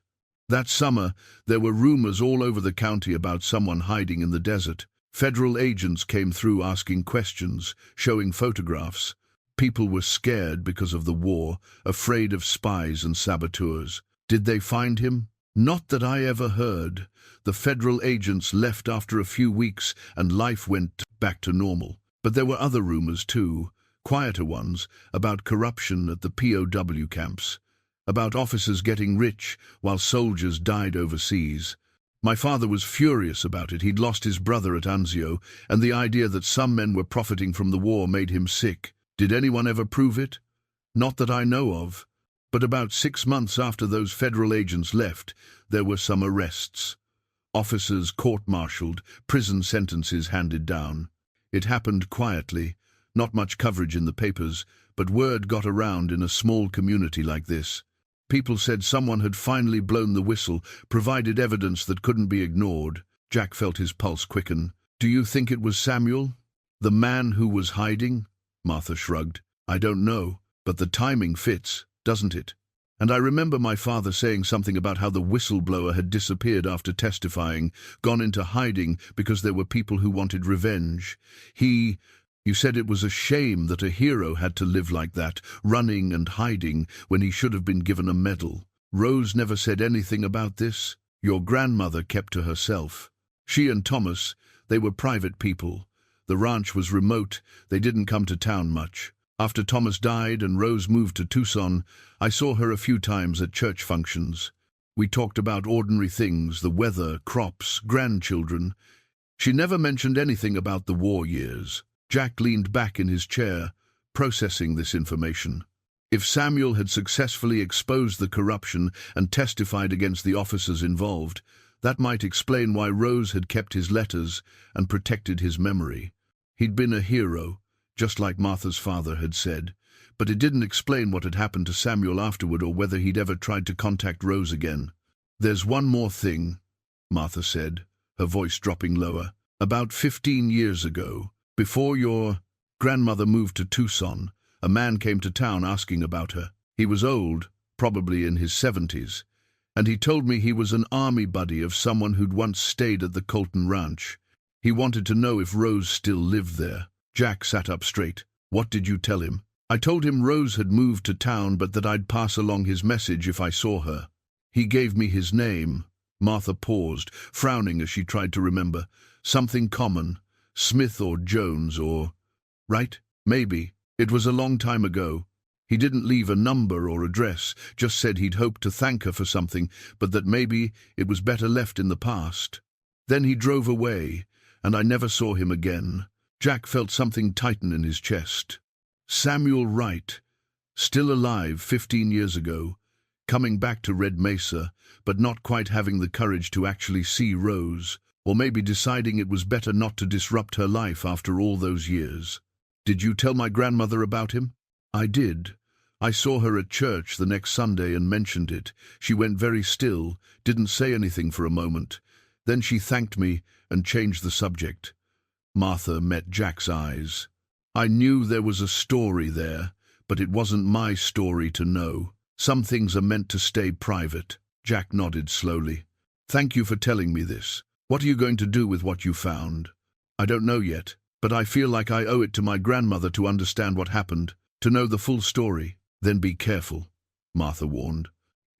That summer, there were rumors all over the county about someone hiding in the desert. Federal agents came through asking questions, showing photographs. People were scared because of the war, afraid of spies and saboteurs. Did they find him? Not that I ever heard. The federal agents left after a few weeks and life went back to normal. But there were other rumors too, quieter ones, about corruption at the POW camps, about officers getting rich while soldiers died overseas. My father was furious about it. He'd lost his brother at Anzio, and the idea that some men were profiting from the war made him sick. Did anyone ever prove it? Not that I know of. But about 6 months after those federal agents left, there were some arrests. Officers court-martialed, prison sentences handed down. It happened quietly, not much coverage in the papers, but word got around in a small community like this. People said someone had finally blown the whistle, provided evidence that couldn't be ignored. Jack felt his pulse quicken. "Do you think it was Samuel? The man who was hiding?" Martha shrugged. "I don't know, but the timing fits, doesn't it? And I remember my father saying something about how the whistleblower had disappeared after testifying, gone into hiding because there were people who wanted revenge. You said it was a shame that a hero had to live like that, running and hiding, when he should have been given a medal. Rose never said anything about this. Your grandmother kept to herself. She and Thomas, they were private people. The ranch was remote, they didn't come to town much. After Thomas died and Rose moved to Tucson, I saw her a few times at church functions. We talked about ordinary things, the weather, crops, grandchildren. She never mentioned anything about the war years." Jack leaned back in his chair, processing this information. If Samuel had successfully exposed the corruption and testified against the officers involved, that might explain why Rose had kept his letters and protected his memory. He'd been a hero, just like Martha's father had said, but it didn't explain what had happened to Samuel afterward or whether he'd ever tried to contact Rose again. "There's one more thing," Martha said, her voice dropping lower. "About 15 years ago, before your grandmother moved to Tucson, a man came to town asking about her. He was old, probably in his 70s, and he told me he was an army buddy of someone who'd once stayed at the Colton ranch. He wanted to know if Rose still lived there." Jack sat up straight. "What did you tell him?" "I told him Rose had moved to town, but that I'd pass along his message if I saw her. He gave me his name." Martha paused, frowning as she tried to remember. "Something common. Smith or Jones or—" "Right? Maybe. It was a long time ago. He didn't leave a number or address, just said he'd hoped to thank her for something, but that maybe it was better left in the past. Then he drove away, and I never saw him again." Jack felt something tighten in his chest. Samuel Wright, still alive 15 years ago, coming back to Red Mesa, but not quite having the courage to actually see Rose, or maybe deciding it was better not to disrupt her life after all those years. "Did you tell my grandmother about him?" "I did. I saw her at church the next Sunday and mentioned it. She went very still, didn't say anything for a moment. Then she thanked me and changed the subject." Martha met Jack's eyes. "I knew there was a story there, but it wasn't my story to know. Some things are meant to stay private." Jack nodded slowly. "Thank you for telling me this. What are you going to do with what you found?" "I don't know yet. But I feel like I owe it to my grandmother to understand what happened, to know the full story. Then be careful, Martha warned.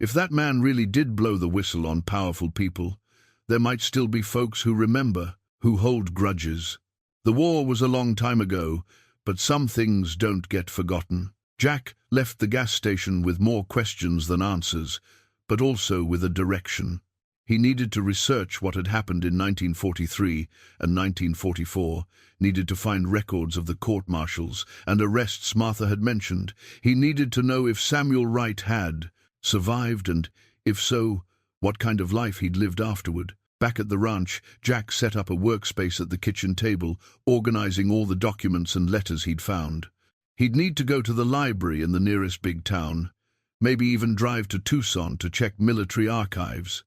If that man really did blow the whistle on powerful people, there might still be folks who remember, who hold grudges. The war was a long time ago, but some things don't get forgotten. Jack left the gas station with more questions than answers, but also with a direction. He needed to research what had happened in 1943 and 1944, needed to find records of the court-martials and arrests Martha had mentioned. He needed to know if Samuel Wright had survived and, if so, what kind of life he'd lived afterward. Back at the ranch, Jack set up a workspace at the kitchen table, organizing all the documents and letters he'd found. He'd need to go to the library in the nearest big town, maybe even drive to Tucson to check military archives.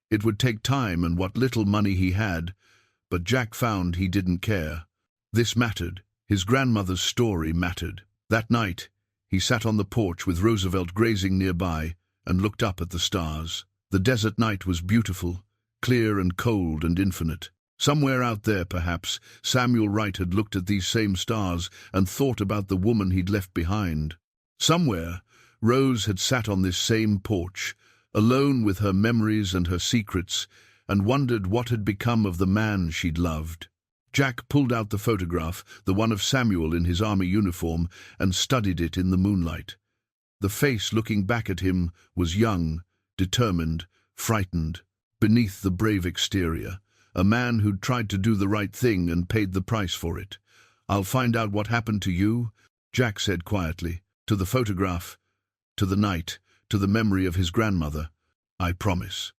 It would take time and what little money he had, but Jack found he didn't care. This mattered. His grandmother's story mattered. That night, he sat on the porch with Roosevelt grazing nearby and looked up at the stars. The desert night was beautiful, clear and cold and infinite. Somewhere out there, perhaps, Samuel Wright had looked at these same stars and thought about the woman he'd left behind. Somewhere, Rose had sat on this same porch, alone with her memories and her secrets, and wondered what had become of the man she'd loved. Jack pulled out the photograph, the one of Samuel in his army uniform, and studied it in the moonlight. The face looking back at him was young, determined, frightened. Beneath the brave exterior, a man who'd tried to do the right thing and paid the price for it. "I'll find out what happened to you," Jack said quietly. "To the photograph, to the night, to the memory of his grandmother. I promise."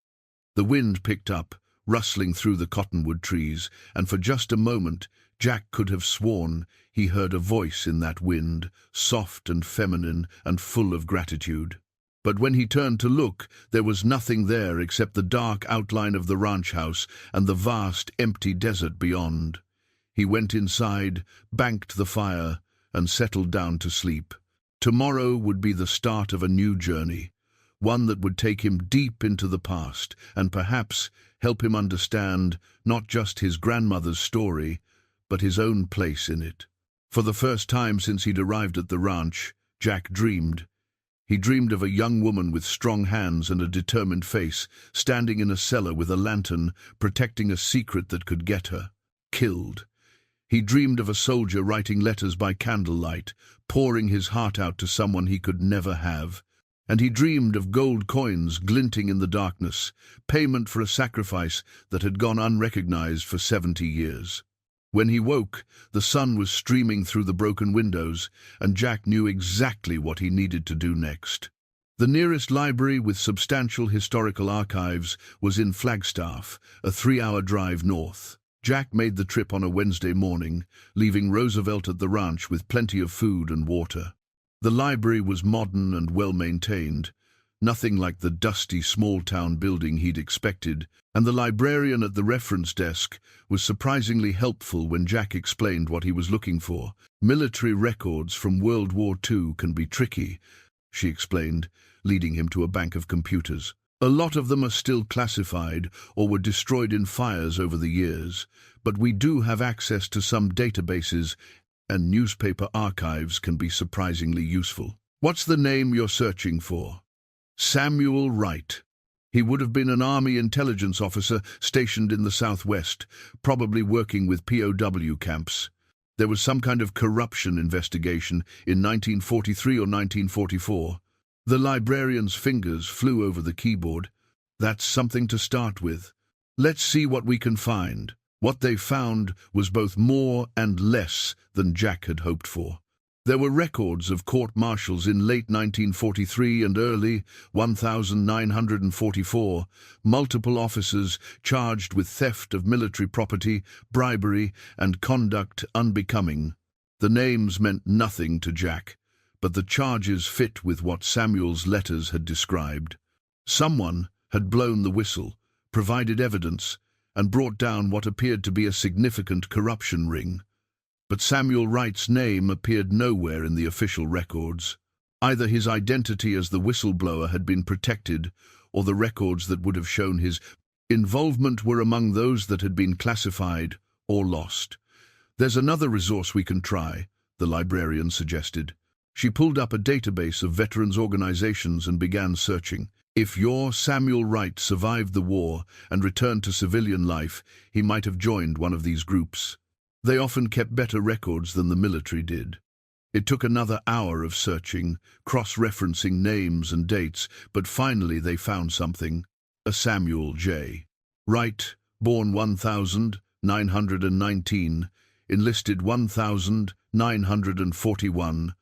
The wind picked up, rustling through the cottonwood trees, and for just a moment Jack could have sworn he heard a voice in that wind, soft and feminine and full of gratitude. But when he turned to look, there was nothing there except the dark outline of the ranch house and the vast, empty desert beyond. He went inside, banked the fire, and settled down to sleep. Tomorrow would be the start of a new journey, one that would take him deep into the past and perhaps help him understand not just his grandmother's story, but his own place in it. For the first time since he'd arrived at the ranch, Jack dreamed. He dreamed of a young woman with strong hands and a determined face, standing in a cellar with a lantern, protecting a secret that could get her killed. He dreamed of a soldier writing letters by candlelight, pouring his heart out to someone he could never have. And he dreamed of gold coins glinting in the darkness, payment for a sacrifice that had gone unrecognized for 70 years. When he woke, the sun was streaming through the broken windows, and Jack knew exactly what he needed to do next. The nearest library with substantial historical archives was in Flagstaff, a 3-hour drive north. Jack made the trip on a Wednesday morning, leaving Roosevelt at the ranch with plenty of food and water. The library was modern and well-maintained, nothing like the dusty small-town building he'd expected, and the librarian at the reference desk was surprisingly helpful when Jack explained what he was looking for. "Military records from World War II can be tricky," she explained, leading him to a bank of computers. "A lot of them are still classified or were destroyed in fires over the years, but we do have access to some databases, and newspaper archives can be surprisingly useful." "What's the name you're searching for?" "Samuel Wright. He would have been an Army intelligence officer stationed in the Southwest, probably working with POW camps. There was some kind of corruption investigation in 1943 or 1944. The librarian's fingers flew over the keyboard. "That's something to start with. Let's see what we can find." What they found was both more and less than Jack had hoped for. There were records of court-martials in late 1943 and early 1944, multiple officers charged with theft of military property, bribery, and conduct unbecoming. The names meant nothing to Jack, but the charges fit with what Samuel's letters had described. Someone had blown the whistle, provided evidence, and brought down what appeared to be a significant corruption ring. But Samuel Wright's name appeared nowhere in the official records. Either his identity as the whistleblower had been protected, or the records that would have shown his involvement were among those that had been classified or lost. There's another resource we can try, the librarian suggested. She pulled up a database of veterans organizations and began searching. If your Samuel Wright survived the war and returned to civilian life, he might have joined one of these groups. They often kept better records than the military did. It took another hour of searching, cross-referencing names and dates, but finally they found something. A Samuel J. Wright, born 1919, enlisted 1941,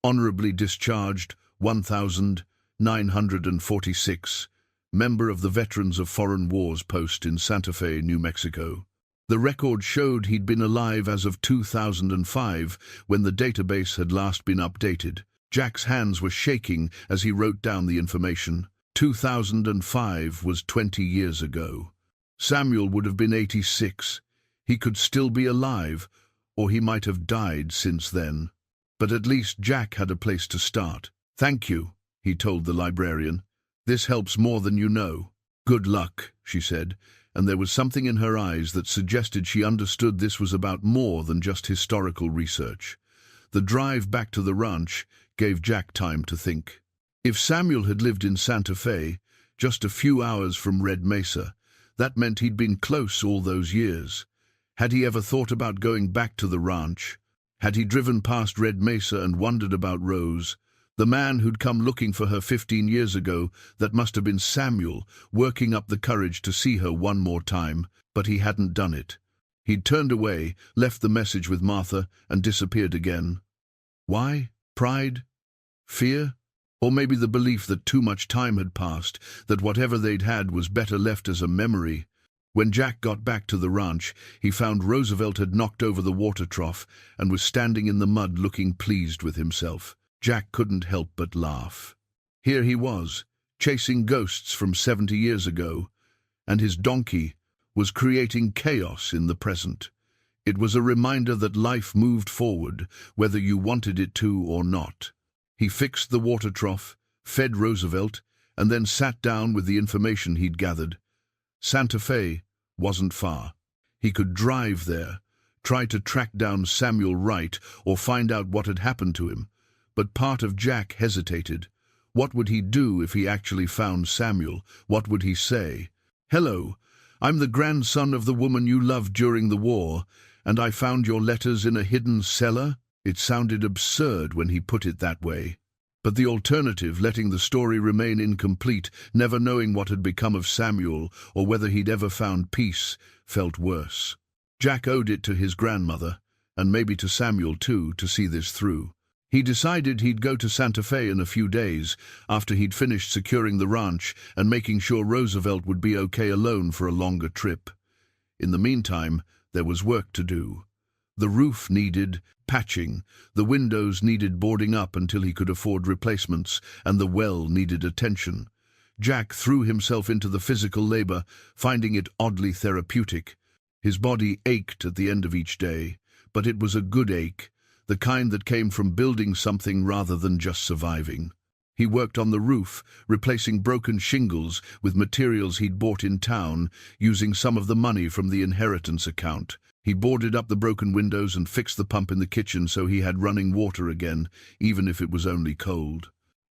honorably discharged 1946, member of the Veterans of Foreign Wars post in Santa Fe, New Mexico. The record showed he'd been alive as of 2005, when the database had last been updated. Jack's hands were shaking as he wrote down the information. 2005 was 20 years ago. Samuel would have been 86. He could still be alive, or he might have died since then. But at least Jack had a place to start. "Thank you," he told the librarian. "This helps more than you know." "Good luck," she said, and there was something in her eyes that suggested she understood this was about more than just historical research. The drive back to the ranch gave Jack time to think. If Samuel had lived in Santa Fe, just a few hours from Red Mesa, that meant he'd been close all those years. Had he ever thought about going back to the ranch? Had he driven past Red Mesa and wondered about Rose? The man who'd come looking for her 15 years ago, that must have been Samuel, working up the courage to see her one more time, but he hadn't done it. He'd turned away, left the message with Martha, and disappeared again. Why? Pride? Fear? Or maybe the belief that too much time had passed, that whatever they'd had was better left as a memory. When Jack got back to the ranch, he found Roosevelt had knocked over the water trough and was standing in the mud looking pleased with himself. Jack couldn't help but laugh. Here he was, chasing ghosts from 70 years ago, and his donkey was creating chaos in the present. It was a reminder that life moved forward, whether you wanted it to or not. He fixed the water trough, fed Roosevelt, and then sat down with the information he'd gathered. Santa Fe wasn't far. He could drive there, try to track down Samuel Wright or find out what had happened to him. But part of Jack hesitated. What would he do if he actually found Samuel? What would he say? "Hello, I'm the grandson of the woman you loved during the war, and I found your letters in a hidden cellar." It sounded absurd when he put it that way. But the alternative, letting the story remain incomplete, never knowing what had become of Samuel or whether he'd ever found peace, felt worse. Jack owed it to his grandmother, and maybe to Samuel too, to see this through. He decided he'd go to Santa Fe in a few days, after he'd finished securing the ranch and making sure Roosevelt would be okay alone for a longer trip. In the meantime, there was work to do. The roof needed patching, the windows needed boarding up until he could afford replacements, and the well needed attention. Jack threw himself into the physical labor, finding it oddly therapeutic. His body ached at the end of each day, but it was a good ache, the kind that came from building something rather than just surviving. He worked on the roof, replacing broken shingles with materials he'd bought in town, using some of the money from the inheritance account. He boarded up the broken windows and fixed the pump in the kitchen so he had running water again, even if it was only cold.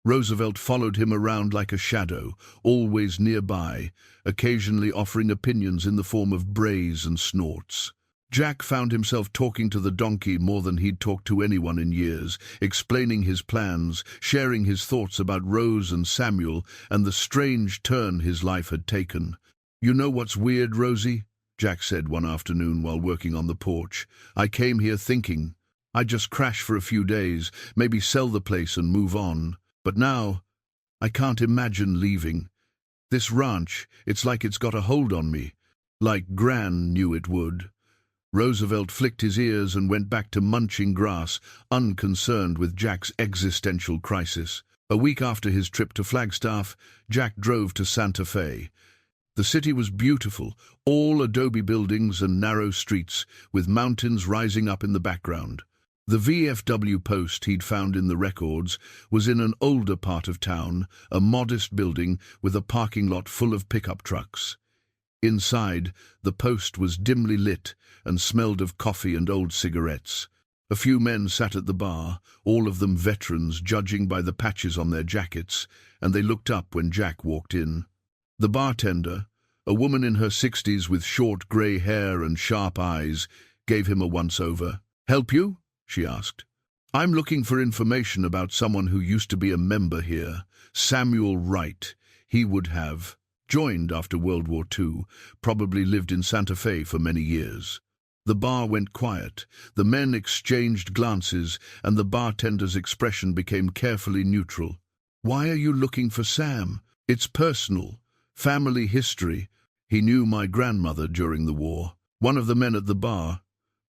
Roosevelt followed him around like a shadow, always nearby, occasionally offering opinions in the form of brays and snorts. Jack found himself talking to the donkey more than he'd talked to anyone in years, explaining his plans, sharing his thoughts about Rose and Samuel, and the strange turn his life had taken. "You know what's weird, Rosie?" Jack said one afternoon while working on the porch. "I came here thinking I'd just crash for a few days, maybe sell the place and move on. But now, I can't imagine leaving. This ranch, it's like it's got a hold on me, like Gran knew it would." Roosevelt flicked his ears and went back to munching grass, unconcerned with Jack's existential crisis. A week after his trip to Flagstaff, Jack drove to Santa Fe. The city was beautiful, all adobe buildings and narrow streets, with mountains rising up in the background. The VFW post he'd found in the records was in an older part of town, a modest building with a parking lot full of pickup trucks. Inside, the post was dimly lit and smelled of coffee and old cigarettes. A few men sat at the bar, all of them veterans, judging by the patches on their jackets, and they looked up when Jack walked in. The bartender, a woman in her 60s with short grey hair and sharp eyes, gave him a once-over. "Help you?" she asked. "I'm looking for information about someone who used to be a member here. Samuel Wright. He would have joined after World War II, probably lived in Santa Fe for many years." The bar went quiet. The men exchanged glances, and the bartender's expression became carefully neutral. "Why are you looking for Sam?" "It's personal. Family history. He knew my grandmother during the war." One of the men at the bar,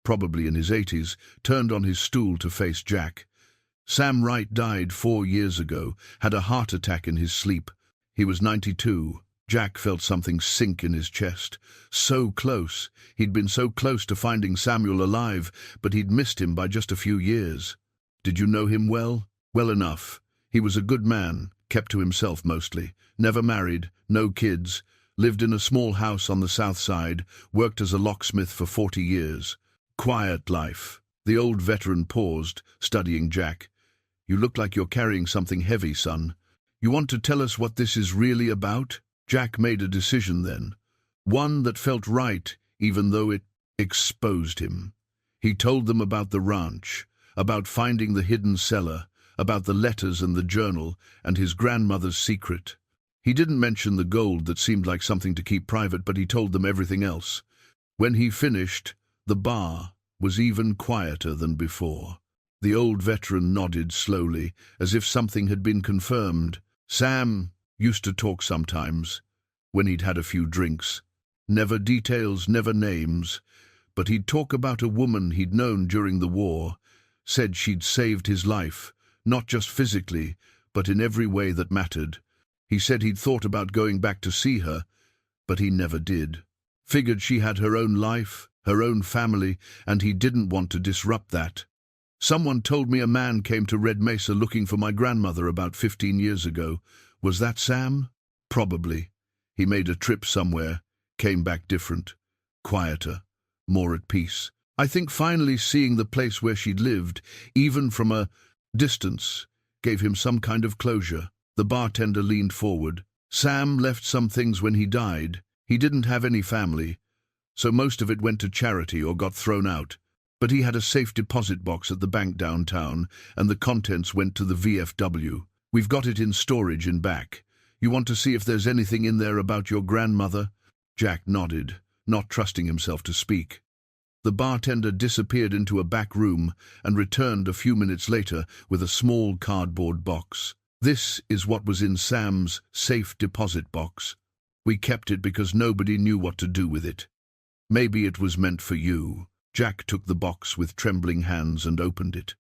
probably in his 80s, turned on his stool to face Jack. "Sam Wright died 4 years ago, had a heart attack in his sleep. He was 92. Jack felt something sink in his chest. So close. He'd been so close to finding Samuel alive, but he'd missed him by just a few years. "Did you know him well?" "Well enough. He was a good man, kept to himself mostly. Never married, no kids, lived in a small house on the south side, worked as a locksmith for 40 years. Quiet life." The old veteran paused, studying Jack. "You look like you're carrying something heavy, son. You want to tell us what this is really about?" Jack made a decision then, one that felt right, even though it exposed him. He told them about the ranch, about finding the hidden cellar, about the letters and the journal, and his grandmother's secret. He didn't mention the gold that seemed like something to keep private, but he told them everything else. When he finished, the bar was even quieter than before. The old veteran nodded slowly, as if something had been confirmed. "Sam used to talk sometimes, when he'd had a few drinks. Never details, never names, but he'd talk about a woman he'd known during the war, said she'd saved his life, not just physically, but in every way that mattered. He said he'd thought about going back to see her, but he never did. Figured she had her own life, her own family, and he didn't want to disrupt that. Someone told me a man came to Red Mesa looking for my grandmother about 15 years ago. Was that Sam? Probably. He made a trip somewhere, came back different, quieter, more at peace. I think finally seeing the place where she'd lived, even from a distance, gave him some kind of closure." The bartender leaned forward. "Sam left some things when he died. He didn't have any family, so most of it went to charity or got thrown out. But he had a safe deposit box at the bank downtown, and the contents went to the VFW. We've got it in storage in back. You want to see if there's anything in there about your grandmother?" Jack nodded, not trusting himself to speak. The bartender disappeared into a back room and returned a few minutes later with a small cardboard box. "This is what was in Sam's safe deposit box. We kept it because nobody knew what to do with it. Maybe it was meant for you." Jack took the box with trembling hands and opened it.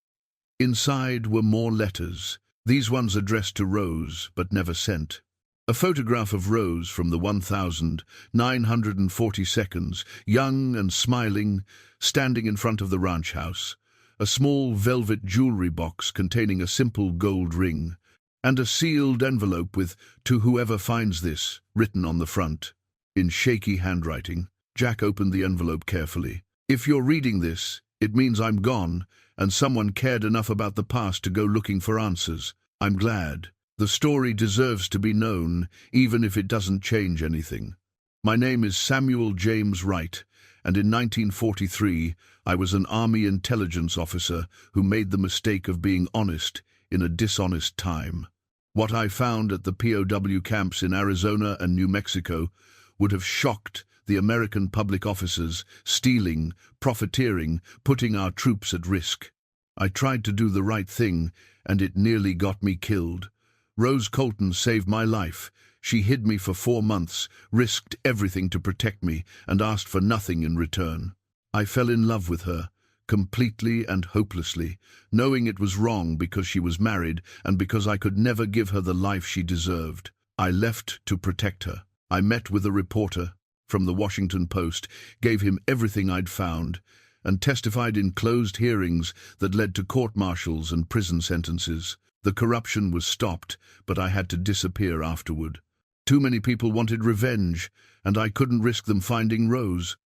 Inside were more letters, these ones addressed to Rose, but never sent. A photograph of Rose from the 1942nd, young and smiling, standing in front of the ranch house. A small velvet jewelry box containing a simple gold ring, and a sealed envelope with "To whoever finds this" written on the front. In shaky handwriting, Jack opened the envelope carefully. "If you're reading this, it means I'm gone, and someone cared enough about the past to go looking for answers. I'm glad. The story deserves to be known, even if it doesn't change anything. My name is Samuel James Wright, and in 1943 I was an Army intelligence officer who made the mistake of being honest in a dishonest time. What I found at the POW camps in Arizona and New Mexico would have shocked the American public officers, stealing, profiteering, putting our troops at risk. I tried to do the right thing, and it nearly got me killed. Rose Colton saved my life. She hid me for 4 months, risked everything to protect me, and asked for nothing in return. I fell in love with her, completely and hopelessly, knowing it was wrong because she was married and because I could never give her the life she deserved. I left to protect her. I met with a reporter from the Washington Post, gave him everything I'd found, and testified in closed hearings that led to court-martials and prison sentences. The corruption was stopped, but I had to disappear afterward. Too many people wanted revenge, and I couldn't risk them finding Rose.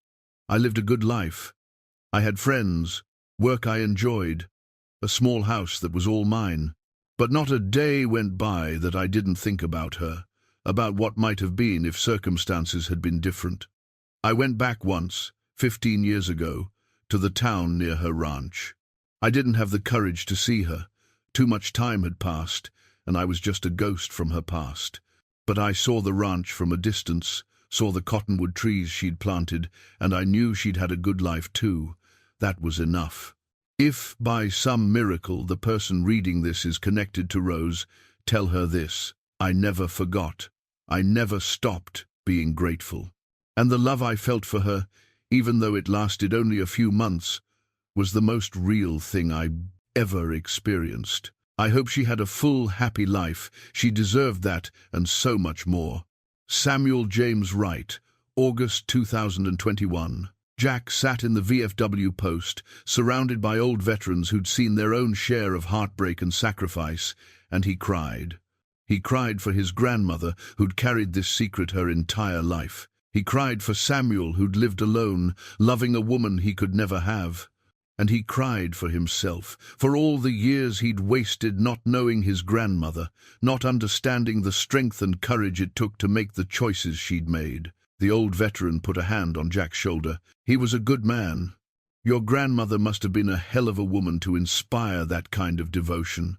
I lived a good life. I had friends, work I enjoyed, a small house that was all mine. But not a day went by that I didn't think about her, about what might have been if circumstances had been different. I went back once, 15 years ago, to the town near her ranch. I didn't have the courage to see her. Too much time had passed, and I was just a ghost from her past. But I saw the ranch from a distance, saw the cottonwood trees she'd planted, and I knew she'd had a good life too. That was enough. If, by some miracle, the person reading this is connected to Rose, tell her this: I never forgot. I never stopped being grateful. And the love I felt for her, even though it lasted only a few months, was the most real thing I ever experienced. I hope she had a full, happy life. She deserved that and so much more. Samuel James Wright, August 2021. Jack sat in the VFW post, surrounded by old veterans who'd seen their own share of heartbreak and sacrifice, and he cried. He cried for his grandmother, who'd carried this secret her entire life. He cried for Samuel, who'd lived alone, loving a woman he could never have. And he cried for himself, for all the years he'd wasted not knowing his grandmother, not understanding the strength and courage it took to make the choices she'd made. The old veteran put a hand on Jack's shoulder. He was a good man. Your grandmother must have been a hell of a woman to inspire that kind of devotion.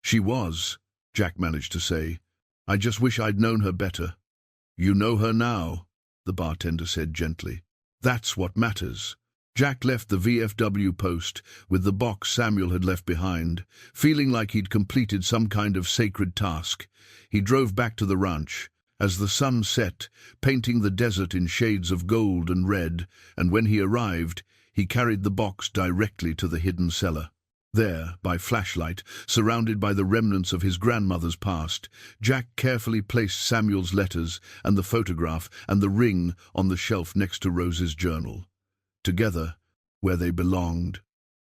She was, Jack managed to say. I just wish I'd known her better. You know her now, the bartender said gently. That's what matters. Jack left the VFW post with the box Samuel had left behind, feeling like he'd completed some kind of sacred task. He drove back to the ranch. As the sun set, painting the desert in shades of gold and red, and when he arrived, he carried the box directly to the hidden cellar. There, by flashlight, surrounded by the remnants of his grandmother's past, Jack carefully placed Samuel's letters and the photograph and the ring on the shelf next to Rose's journal. Together, where they belonged.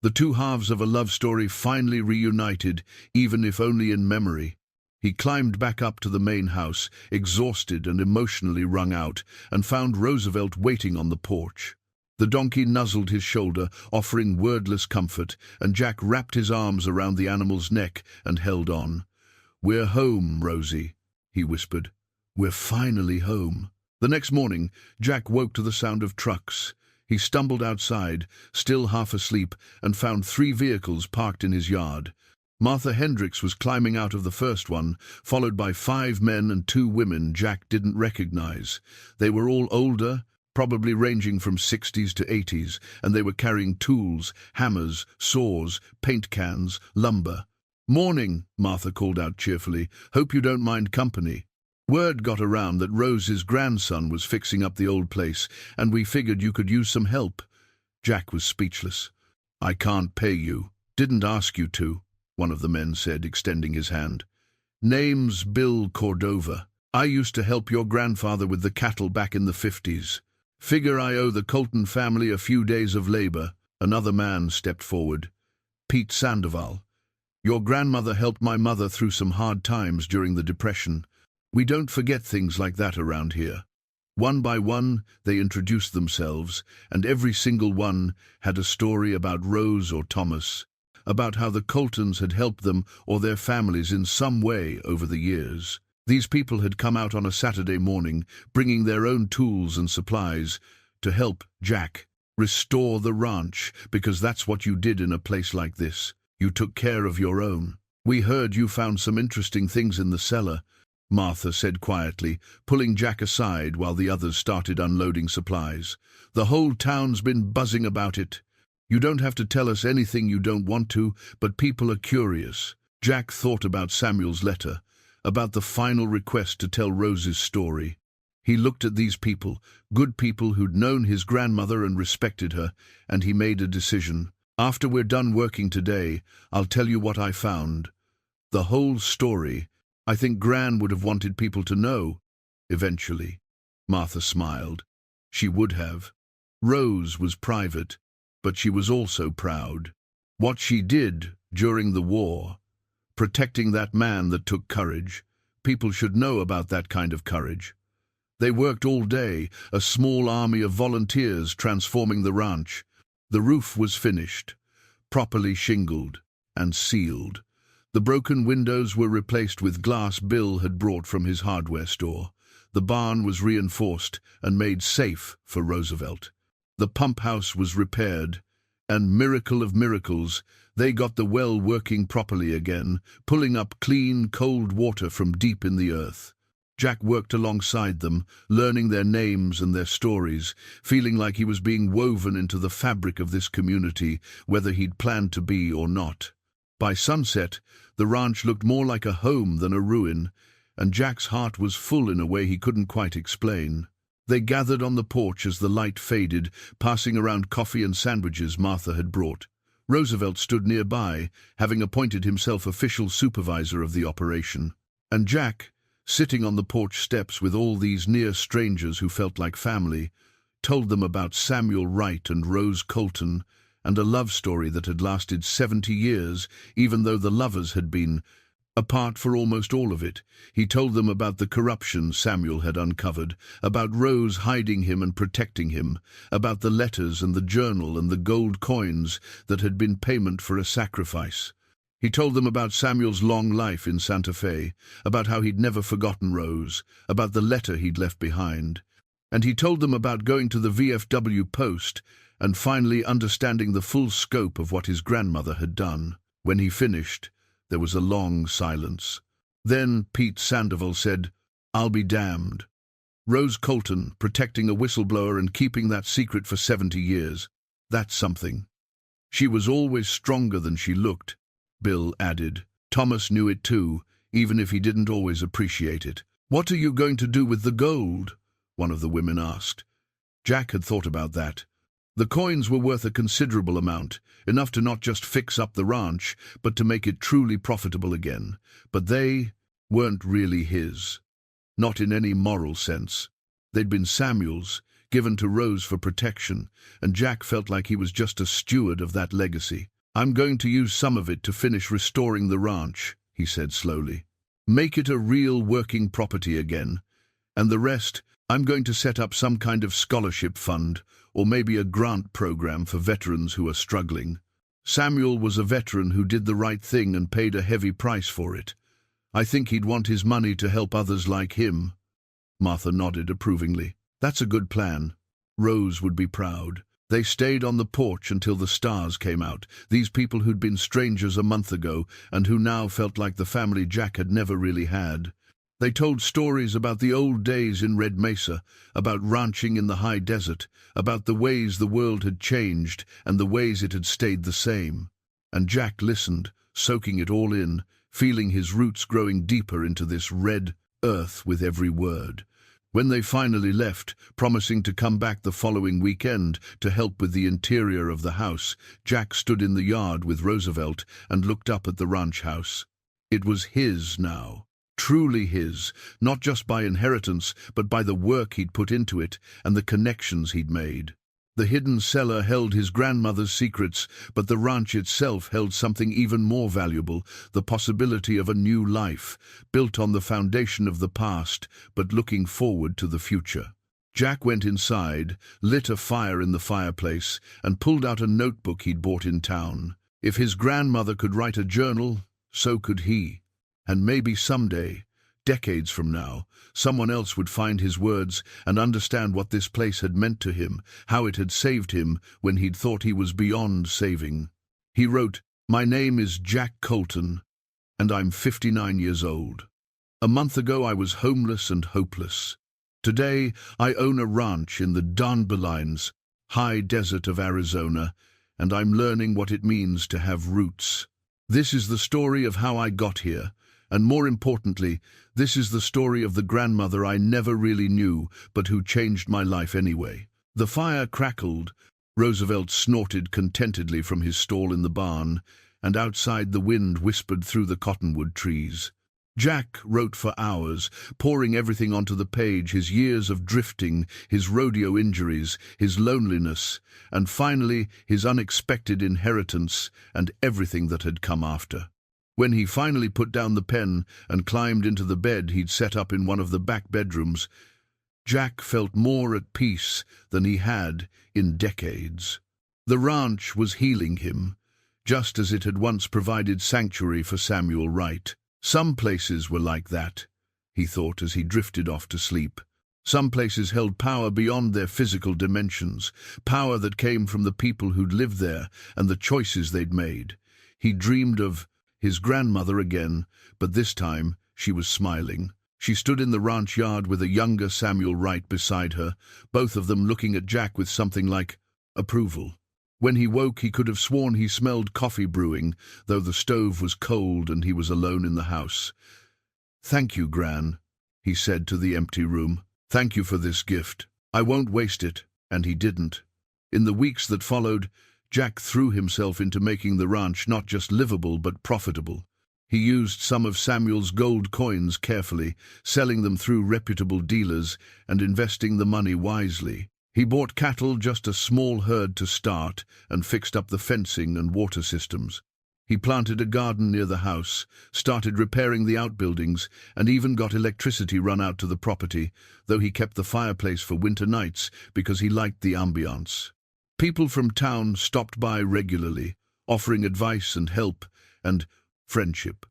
The two halves of a love story finally reunited, even if only in memory. He climbed back up to the main house, exhausted and emotionally wrung out, and found Roosevelt waiting on the porch. The donkey nuzzled his shoulder, offering wordless comfort, and Jack wrapped his arms around the animal's neck and held on. "We're home, Rosie," he whispered. "We're finally home." The next morning, Jack woke to the sound of trucks. He stumbled outside, still half asleep, and found 3 vehicles parked in his yard. Martha Hendricks was climbing out of the first one, followed by 5 men and 2 women Jack didn't recognize. They were all older, probably ranging from 60s to 80s, and they were carrying tools, hammers, saws, paint cans, lumber. "Morning," Martha called out cheerfully. "Hope you don't mind company. Word got around that Rose's grandson was fixing up the old place, and we figured you could use some help." Jack was speechless. "I can't pay you. Didn't ask you to," one of the men said, extending his hand. "Name's Bill Cordova. I used to help your grandfather with the cattle back in the 50s. Figure I owe the Colton family a few days of labor." Another man stepped forward. "Pete Sandoval. Your grandmother helped my mother through some hard times during the Depression. We don't forget things like that around here." One by one, they introduced themselves, and every single one had a story about Rose or Thomas, about how the Coltons had helped them or their families in some way over the years. These people had come out on a Saturday morning, bringing their own tools and supplies to help Jack restore the ranch, because that's what you did in a place like this. You took care of your own. "We heard you found some interesting things in the cellar," Martha said quietly, pulling Jack aside while the others started unloading supplies. "The whole town's been buzzing about it. You don't have to tell us anything you don't want to, but people are curious." Jack thought about Samuel's letter, about the final request to tell Rose's story. He looked at these people, good people who'd known his grandmother and respected her, and he made a decision. "After we're done working today, I'll tell you what I found. The whole story. I think Gran would have wanted people to know. Eventually." Martha smiled. She would have. Rose was private, but she was also proud. What she did during the war, protecting that man that took courage, People should know about that kind of courage. They worked all day, a small army of volunteers transforming the ranch. The roof was finished, properly shingled and sealed. The broken windows were replaced with glass Bill had brought from his hardware store. The barn was reinforced and made safe for Roosevelt. The pump house was repaired, and miracle of miracles, they got the well working properly again, pulling up clean, cold water from deep in the earth. Jack worked alongside them, learning their names and their stories, feeling like he was being woven into the fabric of this community, whether he'd planned to be or not. By sunset, the ranch looked more like a home than a ruin, and Jack's heart was full in a way he couldn't quite explain. They gathered on the porch as the light faded, passing around coffee and sandwiches Martha had brought. Roosevelt stood nearby, having appointed himself official supervisor of the operation. And Jack, sitting on the porch steps with all these near strangers who felt like family, told them about Samuel Wright and Rose Colton, and a love story that had lasted 70 years, even though the lovers had been apart for almost all of it. He told them about the corruption Samuel had uncovered, about Rose hiding him and protecting him, about the letters and the journal and the gold coins that had been payment for a sacrifice. He told them about Samuel's long life in Santa Fe, about how he'd never forgotten Rose, about the letter he'd left behind. And he told them about going to the VFW post and finally understanding the full scope of what his grandmother had done. When he finished, there was a long silence. Then Pete Sandoval said, "I'll be damned." Rose Colton, protecting a whistleblower and keeping that secret for 70 years. That's something. She was always stronger than she looked, Bill added. Thomas knew it too, even if he didn't always appreciate it. "What are you going to do with the gold?" one of the women asked. Jack had thought about that. The coins were worth a considerable amount, enough to not just fix up the ranch, but to make it truly profitable again. But they weren't really his. Not in any moral sense. They'd been Samuel's, given to Rose for protection, and Jack felt like he was just a steward of that legacy. "I'm going to use some of it to finish restoring the ranch," he said slowly. "Make it a real working property again. And the rest, I'm going to set up some kind of scholarship fund, or maybe a grant program for veterans who are struggling. Samuel was a veteran who did the right thing and paid a heavy price for it. I think he'd want his money to help others like him." Martha nodded approvingly. "That's a good plan." Rose would be proud. They stayed on the porch until the stars came out, these people who'd been strangers a month ago and who now felt like the family Jack had never really had. They told stories about the old days in Red Mesa, about ranching in the high desert, about the ways the world had changed and the ways it had stayed the same. And Jack listened, soaking it all in, feeling his roots growing deeper into this red earth with every word. When they finally left, promising to come back the following weekend to help with the interior of the house, Jack stood in the yard with Roosevelt and looked up at the ranch house. It was his now. Truly his, not just by inheritance, but by the work he'd put into it and the connections he'd made. The hidden cellar held his grandmother's secrets, but the ranch itself held something even more valuable, the possibility of a new life, built on the foundation of the past, but looking forward to the future. Jack went inside, lit a fire in the fireplace, and pulled out a notebook he'd bought in town. If his grandmother could write a journal, so could he. And maybe someday, decades from now, someone else would find his words and understand what this place had meant to him, how it had saved him when he'd thought he was beyond saving. He wrote, "My name is Jack Colton, and I'm 59 years old. A month ago I was homeless and hopeless. Today I own a ranch in the Danbelines, high desert of Arizona, and I'm learning what it means to have roots. This is the story of how I got here. And more importantly, this is the story of the grandmother I never really knew, but who changed my life anyway." The fire crackled. Roosevelt snorted contentedly from his stall in the barn, and outside the wind whispered through the cottonwood trees. Jack wrote for hours, pouring everything onto the page, his years of drifting, his rodeo injuries, his loneliness, and finally his unexpected inheritance and everything that had come after. When he finally put down the pen and climbed into the bed he'd set up in one of the back bedrooms, Jack felt more at peace than he had in decades. The ranch was healing him, just as it had once provided sanctuary for Samuel Wright. Some places were like that, he thought as he drifted off to sleep. Some places held power beyond their physical dimensions, power that came from the people who'd lived there and the choices they'd made. He dreamed of his grandmother again, but this time she was smiling. She stood in the ranch yard with a younger Samuel Wright beside her, both of them looking at Jack with something like approval. When he woke, he could have sworn he smelled coffee brewing, though the stove was cold and he was alone in the house. "Thank you, Gran," he said to the empty room. "Thank you for this gift. I won't waste it," and he didn't. In the weeks that followed, Jack threw himself into making the ranch not just livable but profitable. He used some of Samuel's gold coins carefully, selling them through reputable dealers and investing the money wisely. He bought cattle, just a small herd to start, and fixed up the fencing and water systems. He planted a garden near the house, started repairing the outbuildings, and even got electricity run out to the property, though he kept the fireplace for winter nights because he liked the ambiance. People from town stopped by regularly, offering advice and help and friendship.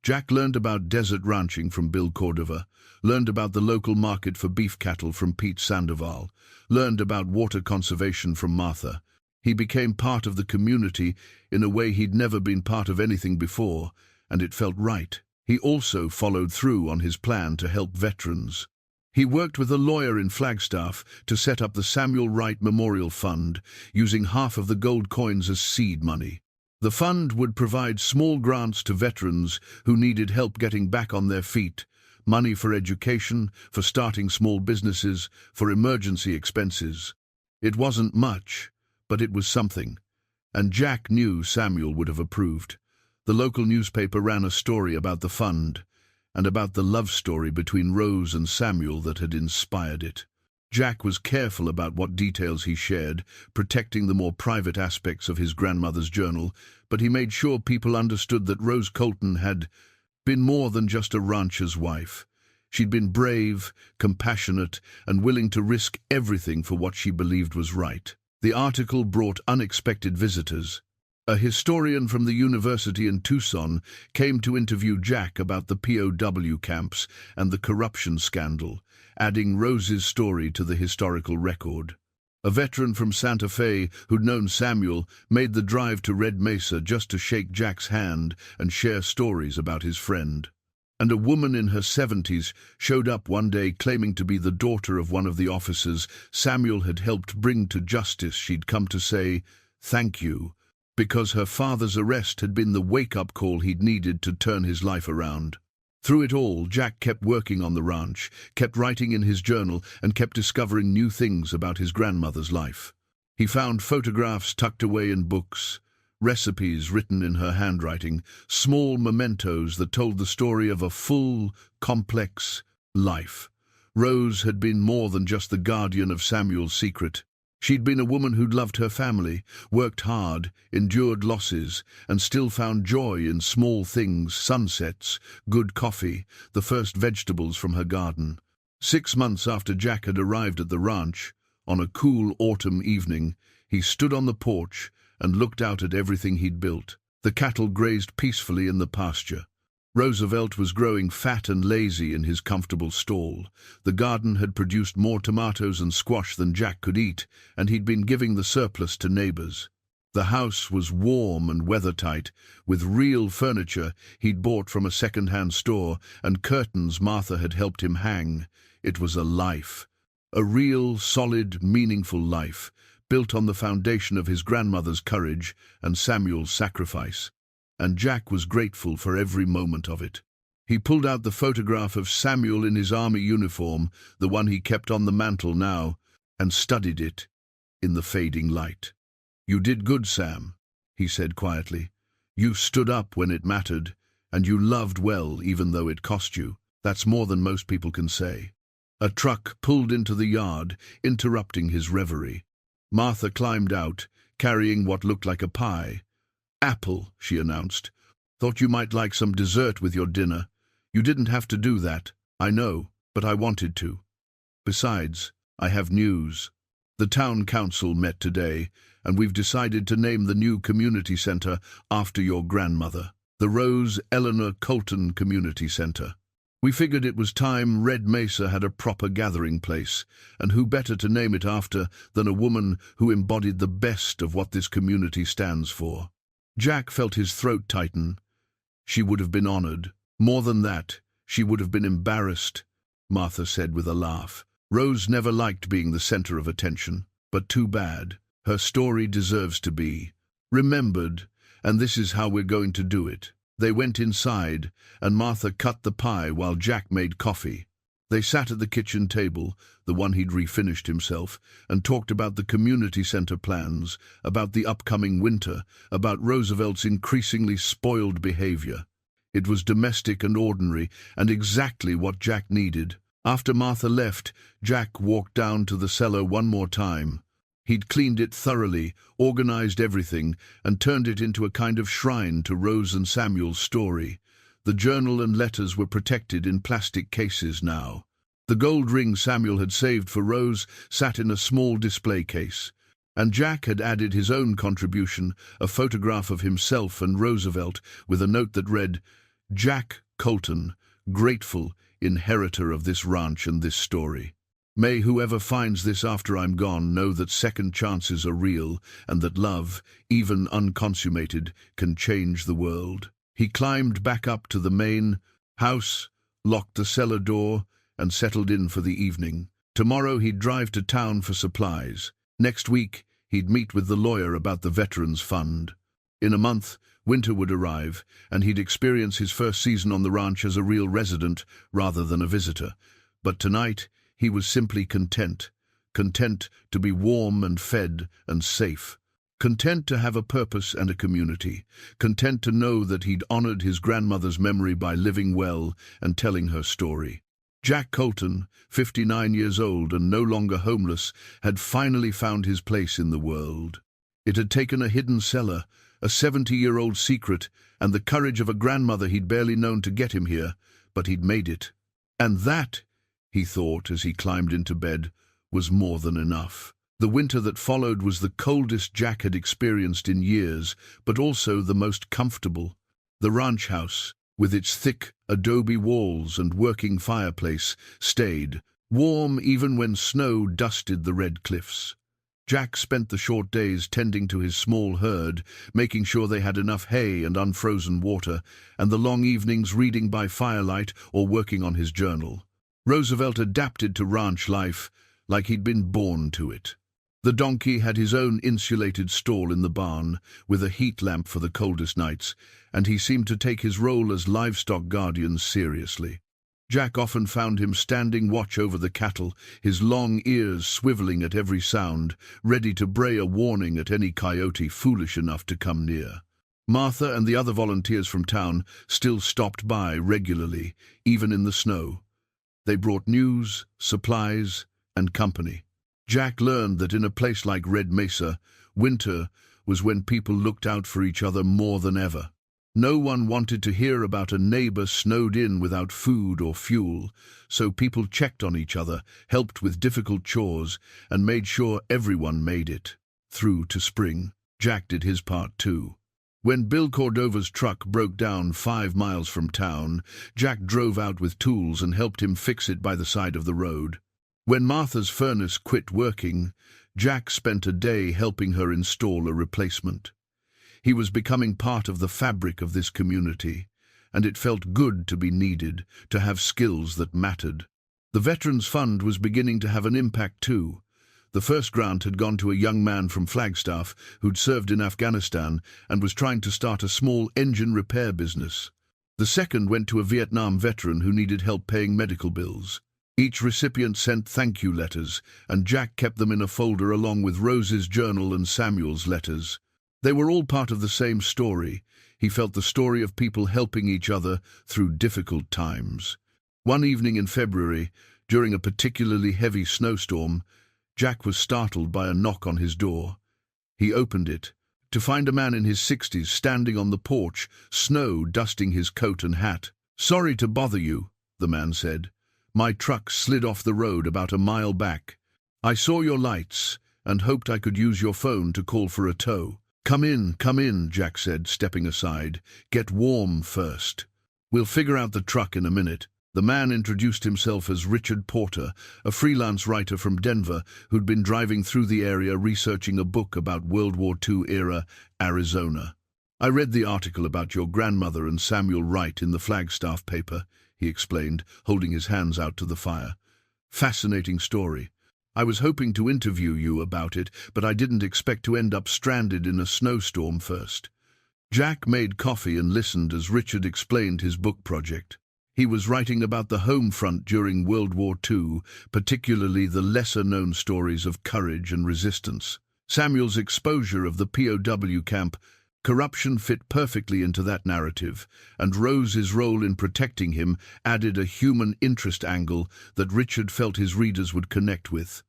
Jack learned about desert ranching from Bill Cordova, learned about the local market for beef cattle from Pete Sandoval, learned about water conservation from Martha. He became part of the community in a way he'd never been part of anything before, and it felt right. He also followed through on his plan to help veterans. He worked with a lawyer in Flagstaff to set up the Samuel Wright Memorial Fund, using half of the gold coins as seed money. The fund would provide small grants to veterans who needed help getting back on their feet, money for education, for starting small businesses, for emergency expenses. It wasn't much, but it was something, and Jack knew Samuel would have approved. The local newspaper ran a story about the fund, and about the love story between Rose and Samuel that had inspired it. Jack was careful about what details he shared, protecting the more private aspects of his grandmother's journal, but he made sure people understood that Rose Colton had been more than just a rancher's wife. She'd been brave, compassionate, and willing to risk everything for what she believed was right. The article brought unexpected visitors. A historian from the university in Tucson came to interview Jack about the POW camps and the corruption scandal, adding Rose's story to the historical record. A veteran from Santa Fe who'd known Samuel made the drive to Red Mesa just to shake Jack's hand and share stories about his friend. And a woman in her 70s showed up one day claiming to be the daughter of one of the officers Samuel had helped bring to justice. She'd come to say, "Thank you," because her father's arrest had been the wake-up call he'd needed to turn his life around. Through it all, Jack kept working on the ranch, kept writing in his journal, and kept discovering new things about his grandmother's life. He found photographs tucked away in books, recipes written in her handwriting, small mementos that told the story of a full, complex life. Rose had been more than just the guardian of Samuel's secret. She'd been a woman who'd loved her family, worked hard, endured losses, and still found joy in small things: sunsets, good coffee, the first vegetables from her garden. 6 months after Jack had arrived at the ranch, on a cool autumn evening, he stood on the porch and looked out at everything he'd built. The cattle grazed peacefully in the pasture. Roosevelt was growing fat and lazy in his comfortable stall. The garden had produced more tomatoes and squash than Jack could eat, and he'd been giving the surplus to neighbors. The house was warm and weathertight, with real furniture he'd bought from a second-hand store and curtains Martha had helped him hang. It was a life. A real, solid, meaningful life, built on the foundation of his grandmother's courage and Samuel's sacrifice. And Jack was grateful for every moment of it. He pulled out the photograph of Samuel in his army uniform, the one he kept on the mantel now, and studied it in the fading light. "You did good, Sam," he said quietly. "You stood up when it mattered, and you loved well even though it cost you. That's more than most people can say." A truck pulled into the yard, interrupting his reverie. Martha climbed out, carrying what looked like a pie. "Apple," she announced. Thought you might like some dessert with your dinner. You didn't have to do that, I know, but I wanted to. Besides, I have news. The town council met today, and we've decided to name the new community center after your grandmother, the Rose Eleanor Colton Community Center. We figured it was time Red Mesa had a proper gathering place, and who better to name it after than a woman who embodied the best of what this community stands for. Jack felt his throat tighten. She would have been honored. More than that, she would have been embarrassed, Martha said with a laugh. Rose never liked being the center of attention, but too bad. Her story deserves to be remembered, and this is how we're going to do it. They went inside, and Martha cut the pie while Jack made coffee. They sat at the kitchen table, the one he'd refinished himself, and talked about the community center plans, about the upcoming winter, about Roosevelt's increasingly spoiled behavior. It was domestic and ordinary, and exactly what Jack needed. After Martha left, Jack walked down to the cellar one more time. He'd cleaned it thoroughly, organized everything, and turned it into a kind of shrine to Rose and Samuel's story. The journal and letters were protected in plastic cases now. The gold ring Samuel had saved for Rose sat in a small display case, and Jack had added his own contribution, a photograph of himself and Roosevelt, with a note that read, "Jack Colton, grateful inheritor of this ranch and this story. May whoever finds this after I'm gone know that second chances are real and that love, even unconsummated, can change the world." He climbed back up to the main house, locked the cellar door, and settled in for the evening. Tomorrow he'd drive to town for supplies. Next week he'd meet with the lawyer about the Veterans Fund. In a month, winter would arrive, and he'd experience his first season on the ranch as a real resident rather than a visitor. But tonight, he was simply content. Content to be warm and fed and safe. Content to have a purpose and a community. Content to know that he'd honored his grandmother's memory by living well and telling her story. Jack Colton, 59 years old and no longer homeless, had finally found his place in the world. It had taken a hidden cellar, a 70-year-old secret, and the courage of a grandmother he'd barely known to get him here, but he'd made it. And that, he thought as he climbed into bed, was more than enough. The winter that followed was the coldest Jack had experienced in years, but also the most comfortable. The ranch house, with its thick adobe walls and working fireplace, stayed warm even when snow dusted the red cliffs. Jack spent the short days tending to his small herd, making sure they had enough hay and unfrozen water, and the long evenings reading by firelight or working on his journal. Roosevelt adapted to ranch life like he'd been born to it. The donkey had his own insulated stall in the barn, with a heat lamp for the coldest nights, and he seemed to take his role as livestock guardian seriously. Jack often found him standing watch over the cattle, his long ears swiveling at every sound, ready to bray a warning at any coyote foolish enough to come near. Martha and the other volunteers from town still stopped by regularly, even in the snow. They brought news, supplies, and company. Jack learned that in a place like Red Mesa, winter was when people looked out for each other more than ever. No one wanted to hear about a neighbor snowed in without food or fuel, so people checked on each other, helped with difficult chores, and made sure everyone made it. Through to spring, Jack did his part too. When Bill Cordova's truck broke down 5 miles from town, Jack drove out with tools and helped him fix it by the side of the road. When Martha's furnace quit working, Jack spent a day helping her install a replacement. He was becoming part of the fabric of this community, and it felt good to be needed, to have skills that mattered. The Veterans Fund was beginning to have an impact too. The first grant had gone to a young man from Flagstaff who'd served in Afghanistan and was trying to start a small engine repair business. The second went to a Vietnam veteran who needed help paying medical bills. Each recipient sent thank you letters, and Jack kept them in a folder along with Rose's journal and Samuel's letters. They were all part of the same story. He felt the story of people helping each other through difficult times. One evening in February, during a particularly heavy snowstorm, Jack was startled by a knock on his door. He opened it, to find a man in his 60s standing on the porch, snow dusting his coat and hat. "Sorry to bother you," the man said. "My truck slid off the road about a mile back. I saw your lights and hoped I could use your phone to call for a tow." Come in," Jack said, stepping aside. "Get warm first. We'll figure out the truck in a minute." The man introduced himself as Richard Porter, a freelance writer from Denver who'd been driving through the area researching a book about World War II-era Arizona. "I read the article about your grandmother and Samuel Wright in the Flagstaff paper," he explained, holding his hands out to the fire. "Fascinating story. I was hoping to interview you about it, but I didn't expect to end up stranded in a snowstorm first." Jack made coffee and listened as Richard explained his book project. He was writing about the home front during World War II, particularly the lesser-known stories of courage and resistance. Samuel's exposure of the POW camp corruption fit perfectly into that narrative, and Rose's role in protecting him added a human interest angle that Richard felt his readers would connect with.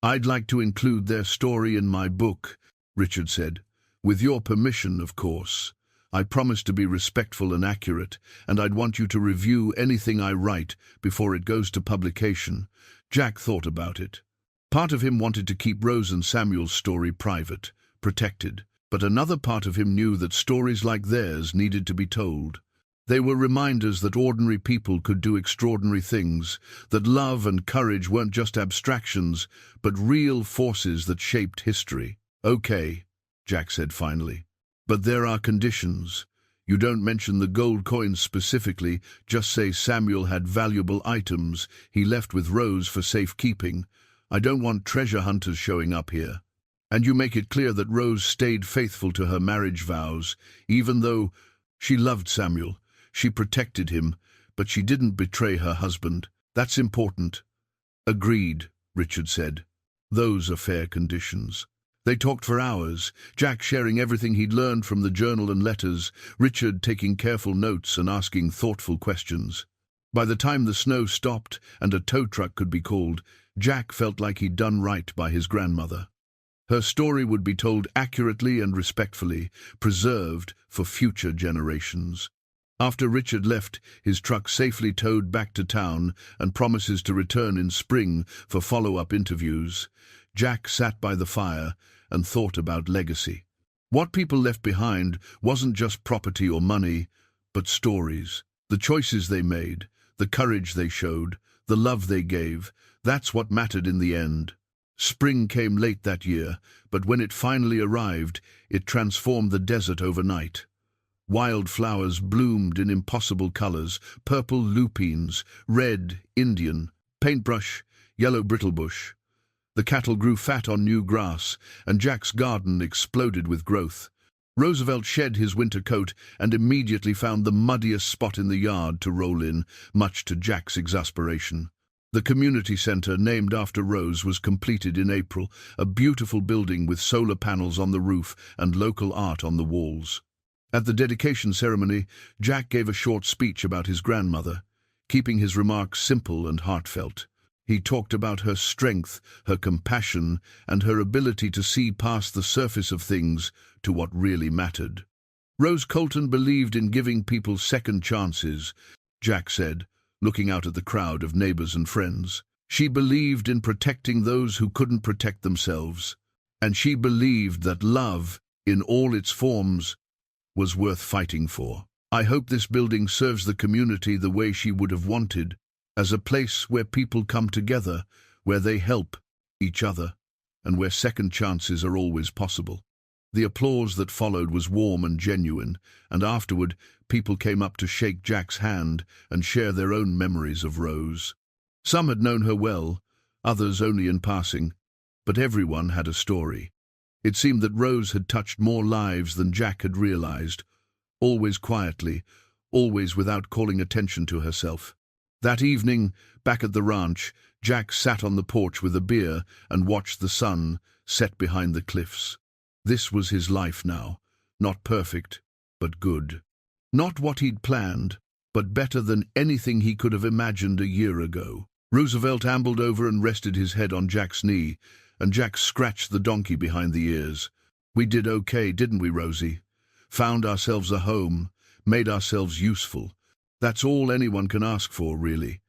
"I'd like to include their story in my book," Richard said. "With your permission, of course. I promise to be respectful and accurate, and I'd want you to review anything I write before it goes to publication." Jack thought about it. Part of him wanted to keep Rose and Samuel's story private, protected, but another part of him knew that stories like theirs needed to be told. They were reminders that ordinary people could do extraordinary things, that love and courage weren't just abstractions, but real forces that shaped history. "Okay," Jack said finally. "But there are conditions. You don't mention the gold coins specifically, just say Samuel had valuable items he left with Rose for safekeeping. I don't want treasure hunters showing up here. And you make it clear that Rose stayed faithful to her marriage vows, even though she loved Samuel. She protected him, but she didn't betray her husband. That's important." "Agreed," Richard said. "Those are fair conditions." They talked for hours, Jack sharing everything he'd learned from the journal and letters, Richard taking careful notes and asking thoughtful questions. By the time the snow stopped and a tow truck could be called, Jack felt like he'd done right by his grandmother. Her story would be told accurately and respectfully, preserved for future generations. After Richard left, his truck safely towed back to town and promises to return in spring for follow-up interviews, Jack sat by the fire and thought about legacy. What people left behind wasn't just property or money, but stories. The choices they made, the courage they showed, the love they gave, that's what mattered in the end. Spring came late that year, but when it finally arrived, it transformed the desert overnight. Wildflowers bloomed in impossible colors, purple lupines, red Indian, paintbrush, yellow brittlebush. The cattle grew fat on new grass, and Jack's garden exploded with growth. Roosevelt shed his winter coat and immediately found the muddiest spot in the yard to roll in, much to Jack's exasperation. The community center, named after Rose, was completed in April, a beautiful building with solar panels on the roof and local art on the walls. At the dedication ceremony, Jack gave a short speech about his grandmother, keeping his remarks simple and heartfelt. He talked about her strength, her compassion, and her ability to see past the surface of things to what really mattered. Rose Colton believed in giving people second chances, Jack said, looking out at the crowd of neighbors and friends. She believed in protecting those who couldn't protect themselves, and she believed that love, in all its forms, was worth fighting for. "I hope this building serves the community the way she would have wanted, as a place where people come together, where they help each other, and where second chances are always possible." The applause that followed was warm and genuine, and afterward people came up to shake Jack's hand and share their own memories of Rose. Some had known her well, others only in passing, but everyone had a story. It seemed that Rose had touched more lives than Jack had realized, always quietly, always without calling attention to herself. That evening, back at the ranch, Jack sat on the porch with a beer and watched the sun set behind the cliffs. This was his life now, not perfect, but good. Not what he'd planned, but better than anything he could have imagined a year ago. Roosevelt ambled over and rested his head on Jack's knee, and Jack scratched the donkey behind the ears. We did okay, didn't we, Rosie? Found ourselves a home, made ourselves useful. That's all anyone can ask for, really.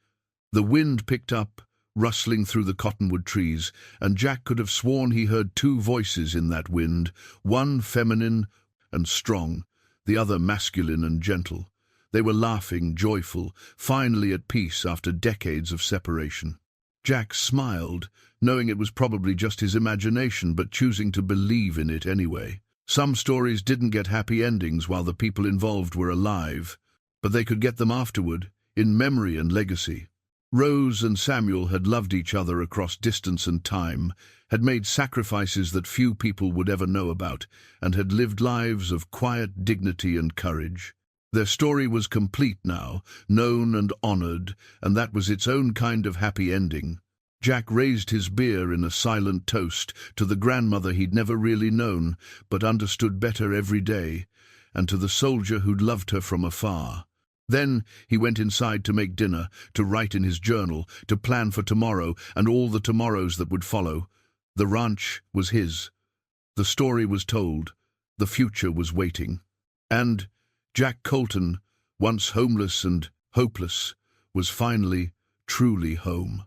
The wind picked up, rustling through the cottonwood trees, and Jack could have sworn he heard two voices in that wind, one feminine and strong, the other masculine and gentle. They were laughing, joyful, finally at peace after decades of separation. Jack smiled, knowing it was probably just his imagination, but choosing to believe in it anyway. Some stories didn't get happy endings while the people involved were alive, but they could get them afterward, in memory and legacy. Rose and Samuel had loved each other across distance and time, had made sacrifices that few people would ever know about, and had lived lives of quiet dignity and courage. Their story was complete now, known and honored, and that was its own kind of happy ending. Jack raised his beer in a silent toast to the grandmother he'd never really known, but understood better every day, and to the soldier who'd loved her from afar. Then he went inside to make dinner, to write in his journal, to plan for tomorrow and all the tomorrows that would follow. The ranch was his. The story was told. The future was waiting. And Jack Colton, once homeless and hopeless, was finally, truly home.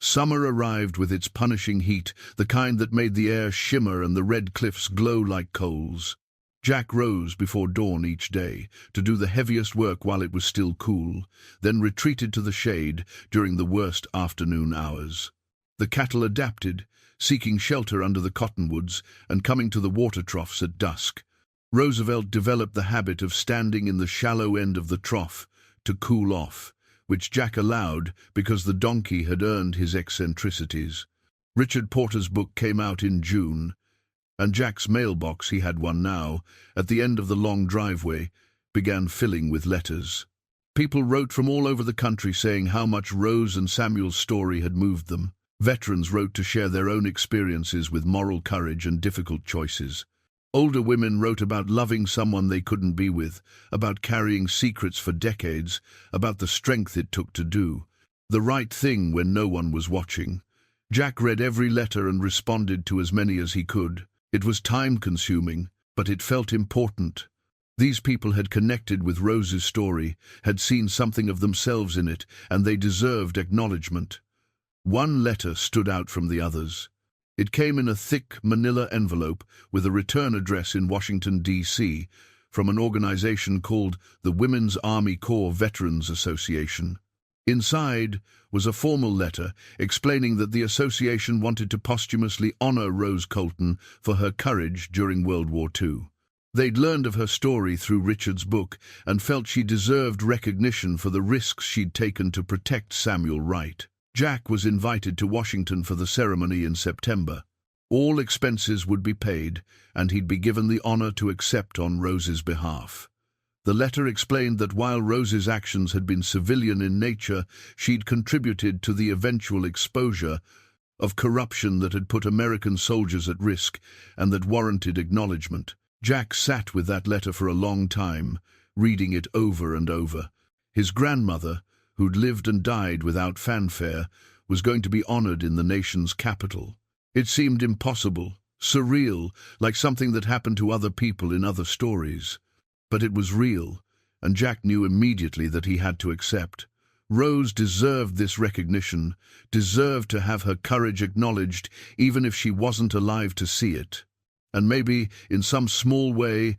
Summer arrived with its punishing heat, the kind that made the air shimmer and the red cliffs glow like coals. Jack rose before dawn each day to do the heaviest work while it was still cool, then retreated to the shade during the worst afternoon hours. The cattle adapted, seeking shelter under the cottonwoods and coming to the water troughs at dusk. Roosevelt developed the habit of standing in the shallow end of the trough to cool off, which Jack allowed because the donkey had earned his eccentricities. Richard Porter's book came out in June, and Jack's mailbox, he had one now, at the end of the long driveway, began filling with letters. People wrote from all over the country saying how much Rose and Samuel's story had moved them. Veterans wrote to share their own experiences with moral courage and difficult choices. Older women wrote about loving someone they couldn't be with, about carrying secrets for decades, about the strength it took to do the right thing when no one was watching. Jack read every letter and responded to as many as he could. It was time-consuming, but it felt important. These people had connected with Rose's story, had seen something of themselves in it, and they deserved acknowledgement. One letter stood out from the others. It came in a thick manila envelope with a return address in Washington, D.C., from an organization called the Women's Army Corps Veterans Association. Inside was a formal letter explaining that the association wanted to posthumously honor Rose Colton for her courage during World War II. They'd learned of her story through Richard's book and felt she deserved recognition for the risks she'd taken to protect Samuel Wright. Jack was invited to Washington for the ceremony in September. All expenses would be paid, and he'd be given the honor to accept on Rose's behalf. The letter explained that while Rose's actions had been civilian in nature, she'd contributed to the eventual exposure of corruption that had put American soldiers at risk and that warranted acknowledgement. Jack sat with that letter for a long time, reading it over and over. His grandmother, who'd lived and died without fanfare, was going to be honored in the nation's capital. It seemed impossible, surreal, like something that happened to other people in other stories. But it was real, and Jack knew immediately that he had to accept. Rose deserved this recognition, deserved to have her courage acknowledged, even if she wasn't alive to see it. And maybe, in some small way,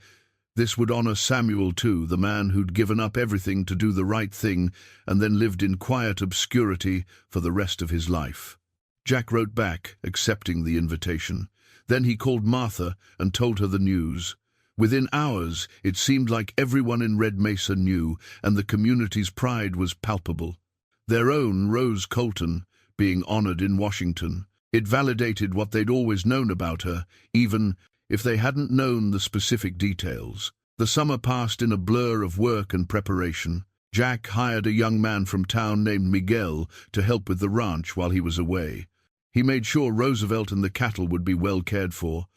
this would honor Samuel too, the man who'd given up everything to do the right thing and then lived in quiet obscurity for the rest of his life. Jack wrote back, accepting the invitation. Then he called Martha and told her the news. Within hours, it seemed like everyone in Red Mesa knew, and the community's pride was palpable. Their own Rose Colton being honored in Washington. It validated what they'd always known about her, even if they hadn't known the specific details. The summer passed in a blur of work and preparation. Jack hired a young man from town named Miguel to help with the ranch while he was away. He made sure Roosevelt and the cattle would be well cared for,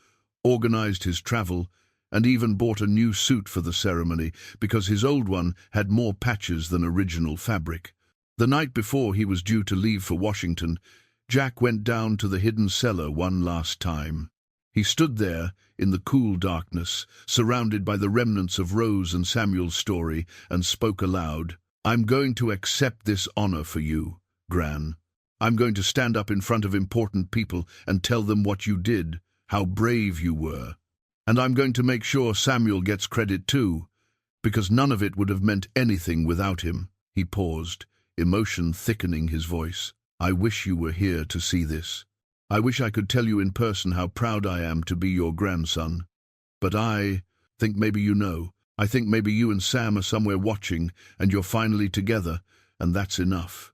organized his travel, and even bought a new suit for the ceremony because his old one had more patches than original fabric. The night before he was due to leave for Washington, Jack went down to the hidden cellar one last time. He stood there in the cool darkness, surrounded by the remnants of Rose and Samuel's story, and spoke aloud. "I'm going to accept this honor for you, Gran. I'm going to stand up in front of important people and tell them what you did, how brave you were. And I'm going to make sure Samuel gets credit too, because none of it would have meant anything without him." He paused, emotion thickening his voice. "I wish you were here to see this. I wish I could tell you in person how proud I am to be your grandson. But I think maybe you know. I think maybe you and Sam are somewhere watching, and you're finally together, and that's enough."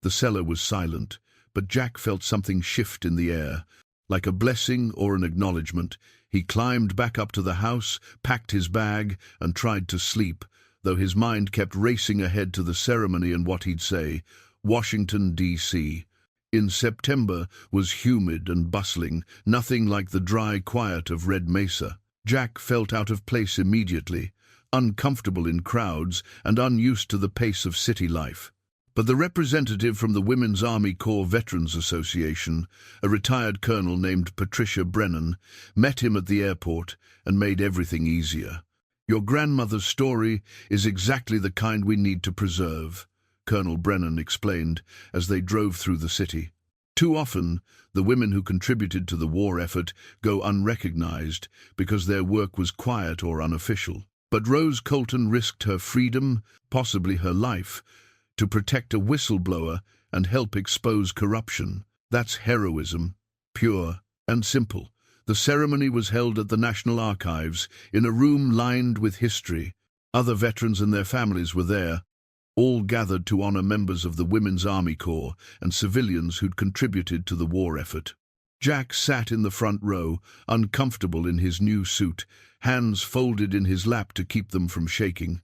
The cellar was silent, but Jack felt something shift in the air. Like a blessing or an acknowledgement, he climbed back up to the house, packed his bag, and tried to sleep, though his mind kept racing ahead to the ceremony and what he'd say. Washington, D.C. in September was humid and bustling, nothing like the dry quiet of Red Mesa. Jack felt out of place immediately, uncomfortable in crowds and unused to the pace of city life. But the representative from the Women's Army Corps Veterans Association, a retired colonel named Patricia Brennan, met him at the airport and made everything easier. "Your grandmother's story is exactly the kind we need to preserve," Colonel Brennan explained as they drove through the city. "Too often, the women who contributed to the war effort go unrecognized because their work was quiet or unofficial. But Rose Colton risked her freedom, possibly her life, to protect a whistleblower and help expose corruption. That's heroism, pure and simple." The ceremony was held at the National Archives, in a room lined with history. Other veterans and their families were there, all gathered to honor members of the Women's Army Corps and civilians who'd contributed to the war effort. Jack sat in the front row, uncomfortable in his new suit, hands folded in his lap to keep them from shaking.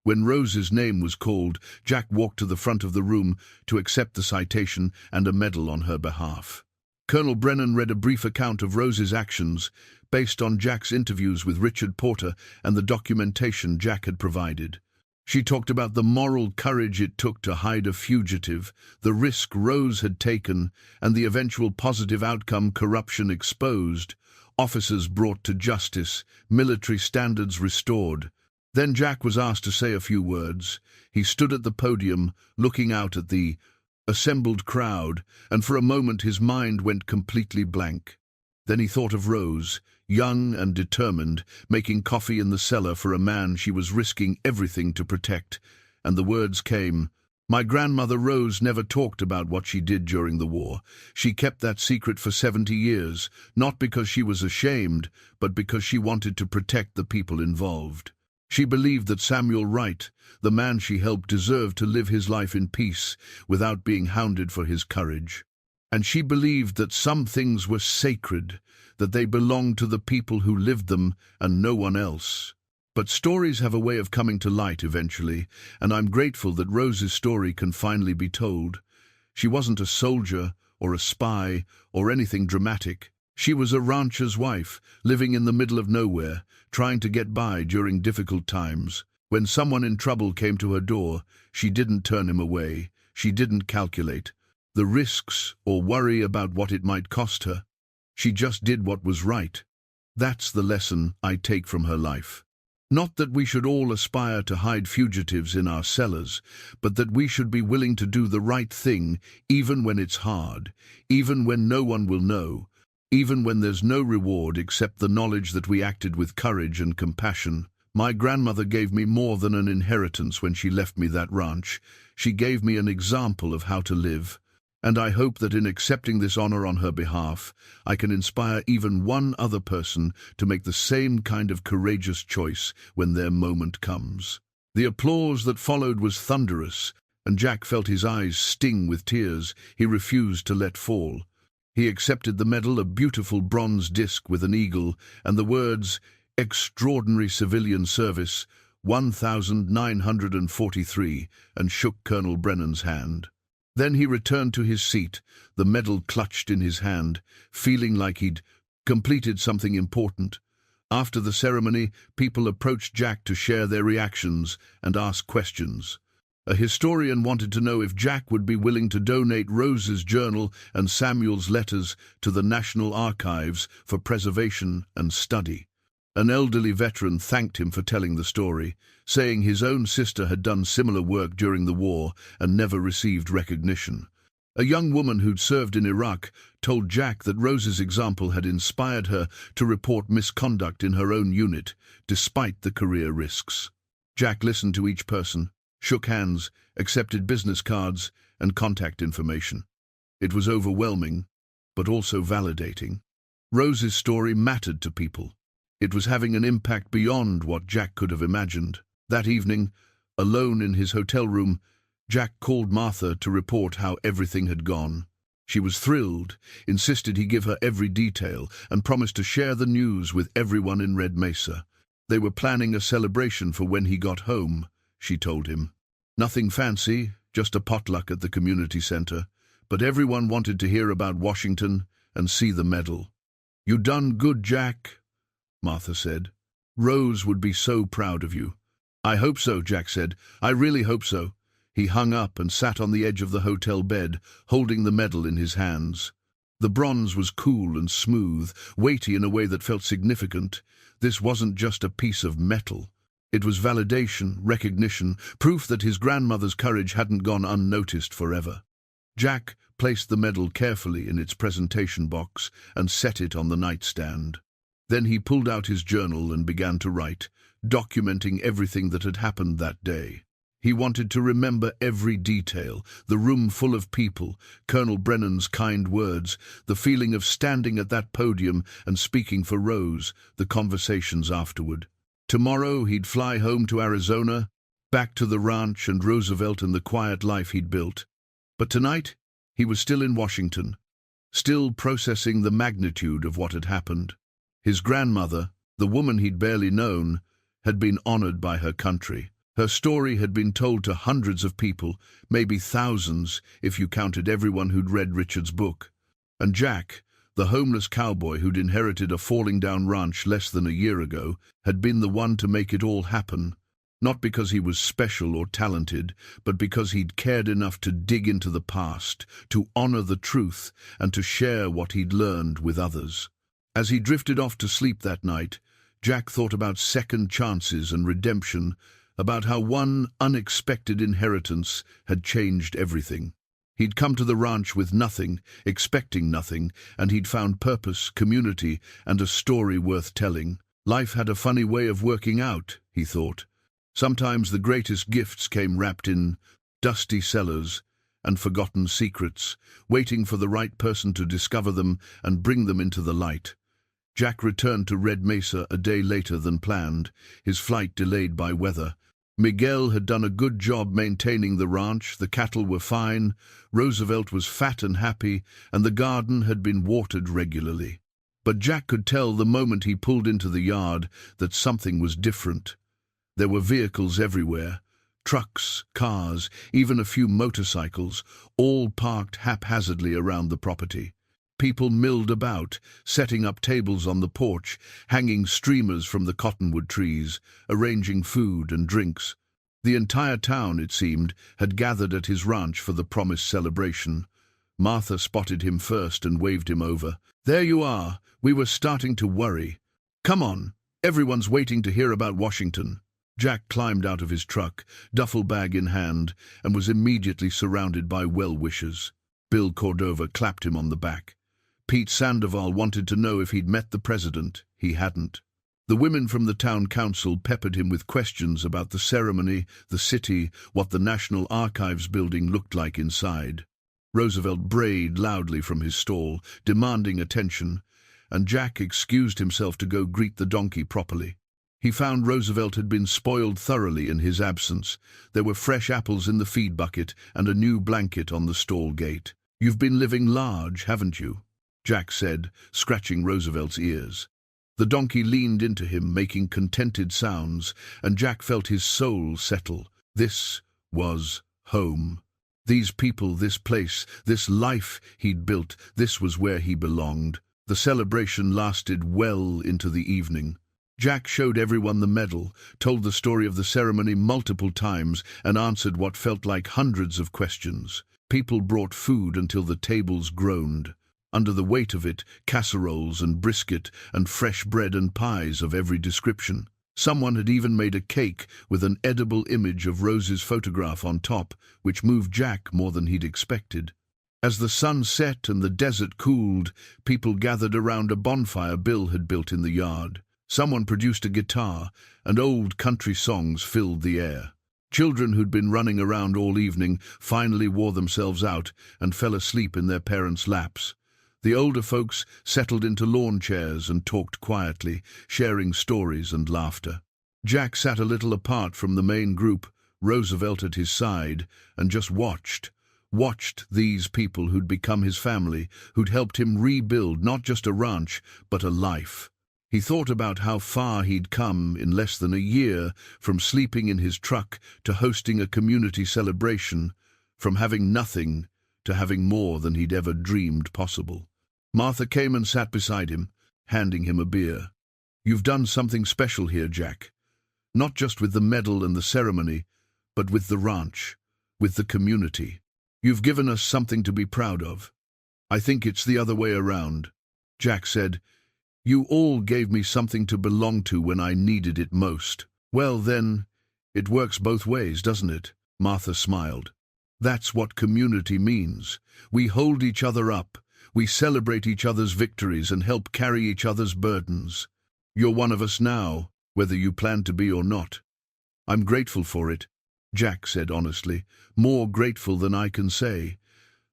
When Rose's name was called, Jack walked to the front of the room to accept the citation and a medal on her behalf. Colonel Brennan read a brief account of Rose's actions based on Jack's interviews with Richard Porter and the documentation Jack had provided. She talked about the moral courage it took to hide a fugitive, the risk Rose had taken, and the eventual positive outcome corruption exposed, officers brought to justice, military standards restored. Then Jack was asked to say a few words. He stood at the podium, looking out at the assembled crowd, and for a moment his mind went completely blank. Then he thought of Rose, young and determined, making coffee in the cellar for a man she was risking everything to protect, and the words came, "My grandmother Rose never talked about what she did during the war. She kept that secret for 70 years, not because she was ashamed, but because she wanted to protect the people involved. She believed that Samuel Wright, the man she helped, deserved to live his life in peace without being hounded for his courage. And she believed that some things were sacred, that they belonged to the people who lived them and no one else. But stories have a way of coming to light eventually, and I'm grateful that Rose's story can finally be told. She wasn't a soldier or a spy or anything dramatic. She was a rancher's wife, living in the middle of nowhere, trying to get by during difficult times. When someone in trouble came to her door, she didn't turn him away. She didn't calculate the risks or worry about what it might cost her. She just did what was right. That's the lesson I take from her life. Not that we should all aspire to hide fugitives in our cellars, but that we should be willing to do the right thing even when it's hard, even when no one will know, even when there's no reward except the knowledge that we acted with courage and compassion. My grandmother gave me more than an inheritance when she left me that ranch. She gave me an example of how to live. And I hope that in accepting this honor on her behalf, I can inspire even one other person to make the same kind of courageous choice when their moment comes." The applause that followed was thunderous, and Jack felt his eyes sting with tears he refused to let fall. He accepted the medal, a beautiful bronze disc with an eagle, and the words, "Extraordinary Civilian Service, 1943, and shook Colonel Brennan's hand. Then he returned to his seat, the medal clutched in his hand, feeling like he'd completed something important. After the ceremony, people approached Jack to share their reactions and ask questions. A historian wanted to know if Jack would be willing to donate Rose's journal and Samuel's letters to the National Archives for preservation and study. An elderly veteran thanked him for telling the story, saying his own sister had done similar work during the war and never received recognition. A young woman who'd served in Iraq told Jack that Rose's example had inspired her to report misconduct in her own unit, despite the career risks. Jack listened to each person, shook hands, accepted business cards and contact information. It was overwhelming, but also validating. Rose's story mattered to people. It was having an impact beyond what Jack could have imagined. That evening, alone in his hotel room, Jack called Martha to report how everything had gone. She was thrilled, insisted he give her every detail, and promised to share the news with everyone in Red Mesa. They were planning a celebration for when he got home, she told him. Nothing fancy, just a potluck at the community center, but everyone wanted to hear about Washington and see the medal. "You done good, Jack," Martha said. "Rose would be so proud of you." "I hope so," Jack said. "I really hope so." He hung up and sat on the edge of the hotel bed, holding the medal in his hands. The bronze was cool and smooth, weighty in a way that felt significant. This wasn't just a piece of metal. It was validation, recognition, proof that his grandmother's courage hadn't gone unnoticed forever. Jack placed the medal carefully in its presentation box and set it on the nightstand. Then he pulled out his journal and began to write, documenting everything that had happened that day. He wanted to remember every detail, the room full of people, Colonel Brennan's kind words, the feeling of standing at that podium and speaking for Rose, the conversations afterward. Tomorrow he'd fly home to Arizona, back to the ranch and Roosevelt and the quiet life he'd built. But tonight, he was still in Washington, still processing the magnitude of what had happened. His grandmother, the woman he'd barely known, had been honored by her country. Her story had been told to hundreds of people, maybe thousands if you counted everyone who'd read Richard's book. And Jack, the homeless cowboy who'd inherited a falling-down ranch less than a year ago, had been the one to make it all happen, not because he was special or talented, but because he'd cared enough to dig into the past, to honor the truth, and to share what he'd learned with others. As he drifted off to sleep that night, Jack thought about second chances and redemption, about how one unexpected inheritance had changed everything. He'd come to the ranch with nothing, expecting nothing, and he'd found purpose, community, and a story worth telling. Life had a funny way of working out, he thought. Sometimes the greatest gifts came wrapped in dusty cellars and forgotten secrets, waiting for the right person to discover them and bring them into the light. Jack returned to Red Mesa a day later than planned, his flight delayed by weather. Miguel had done a good job maintaining the ranch, the cattle were fine, Roosevelt was fat and happy, and the garden had been watered regularly. But Jack could tell the moment he pulled into the yard that something was different. There were vehicles everywhere, trucks, cars, even a few motorcycles, all parked haphazardly around the property. People milled about, setting up tables on the porch, hanging streamers from the cottonwood trees, arranging food and drinks. The entire town, it seemed, had gathered at his ranch for the promised celebration. Martha spotted him first and waved him over. "There you are. We were starting to worry. Come on, everyone's waiting to hear about Washington." Jack climbed out of his truck, duffel bag in hand, and was immediately surrounded by well-wishers. Bill Cordova clapped him on the back. Pete Sandoval wanted to know if he'd met the president. He hadn't. The women from the town council peppered him with questions about the ceremony, the city, what the National Archives building looked like inside. Roosevelt brayed loudly from his stall, demanding attention, and Jack excused himself to go greet the donkey properly. He found Roosevelt had been spoiled thoroughly in his absence. There were fresh apples in the feed bucket and a new blanket on the stall gate. "You've been living large, haven't you?" Jack said, scratching Roosevelt's ears. The donkey leaned into him, making contented sounds, and Jack felt his soul settle. This was home. These people, this place, this life he'd built, this was where he belonged. The celebration lasted well into the evening. Jack showed everyone the medal, told the story of the ceremony multiple times, and answered what felt like hundreds of questions. People brought food until the tables groaned. Under the weight of it, casseroles and brisket and fresh bread and pies of every description. Someone had even made a cake with an edible image of Rose's photograph on top, which moved Jack more than he'd expected. As the sun set and the desert cooled, people gathered around a bonfire Bill had built in the yard. Someone produced a guitar, and old country songs filled the air. Children who'd been running around all evening finally wore themselves out and fell asleep in their parents' laps. The older folks settled into lawn chairs and talked quietly, sharing stories and laughter. Jack sat a little apart from the main group, Roosevelt at his side, and just watched these people who'd become his family, who'd helped him rebuild not just a ranch, but a life. He thought about how far he'd come in less than a year, from sleeping in his truck to hosting a community celebration, from having nothing to having more than he'd ever dreamed possible. Martha came and sat beside him, handing him a beer. "You've done something special here, Jack. Not just with the medal and the ceremony, but with the ranch, with the community. You've given us something to be proud of." "I think it's the other way around," Jack said. "You all gave me something to belong to when I needed it most." "Well, then, it works both ways, doesn't it?" Martha smiled. "That's what community means. We hold each other up, we celebrate each other's victories and help carry each other's burdens. You're one of us now, whether you plan to be or not." "I'm grateful for it," Jack said honestly, "more grateful than I can say."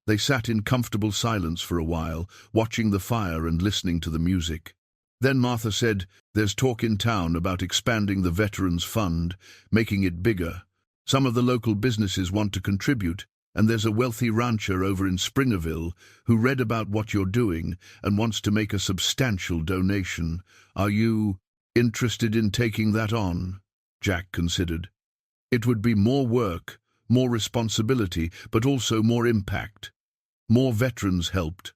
They sat in comfortable silence for a while, watching the fire and listening to the music. Then Martha said, "There's talk in town about expanding the Veterans Fund, making it bigger. Some of the local businesses want to contribute, and there's a wealthy rancher over in Springerville who read about what you're doing and wants to make a substantial donation. Are you interested in taking that on?" Jack considered. "It would be more work, more responsibility, but also more impact. More veterans helped,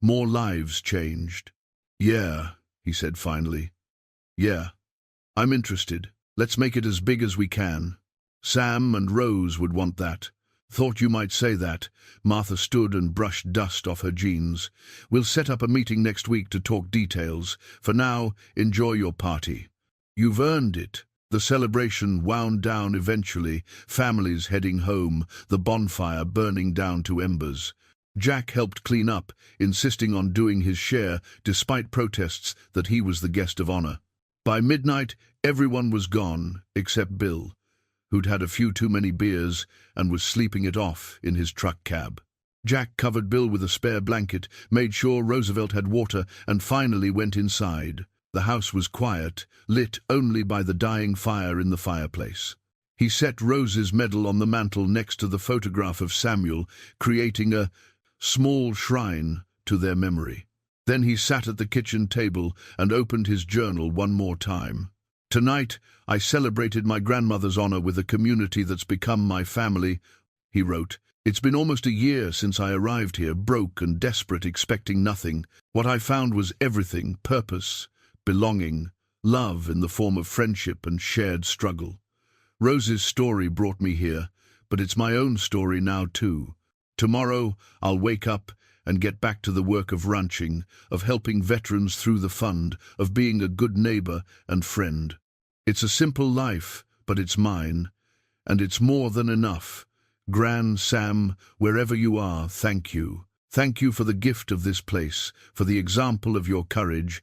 more lives changed." "Yeah," he said finally. "Yeah, I'm interested. Let's make it as big as we can. Sam and Rose would want that." "Thought you might say that." Martha stood and brushed dust off her jeans. "We'll set up a meeting next week to talk details. For now, enjoy your party. You've earned it." The celebration wound down eventually, families heading home, the bonfire burning down to embers. Jack helped clean up, insisting on doing his share despite protests that he was the guest of honor. By midnight, everyone was gone except Bill, who'd had a few too many beers and was sleeping it off in his truck cab. Jack covered Bill with a spare blanket, made sure Roosevelt had water, and finally went inside. The house was quiet, lit only by the dying fire in the fireplace. He set Rose's medal on the mantel next to the photograph of Samuel, creating a small shrine to their memory. Then he sat at the kitchen table and opened his journal one more time. "Tonight, I celebrated my grandmother's honor with a community that's become my family," he wrote. "It's been almost a year since I arrived here, broke and desperate, expecting nothing. What I found was everything: purpose, belonging, love in the form of friendship and shared struggle. Rose's story brought me here, but it's my own story now too. Tomorrow, I'll wake up and get back to the work of ranching, of helping veterans through the fund, of being a good neighbor and friend. It's a simple life, but it's mine, and it's more than enough. Gran, Sam, wherever you are, thank you. Thank you for the gift of this place, for the example of your courage,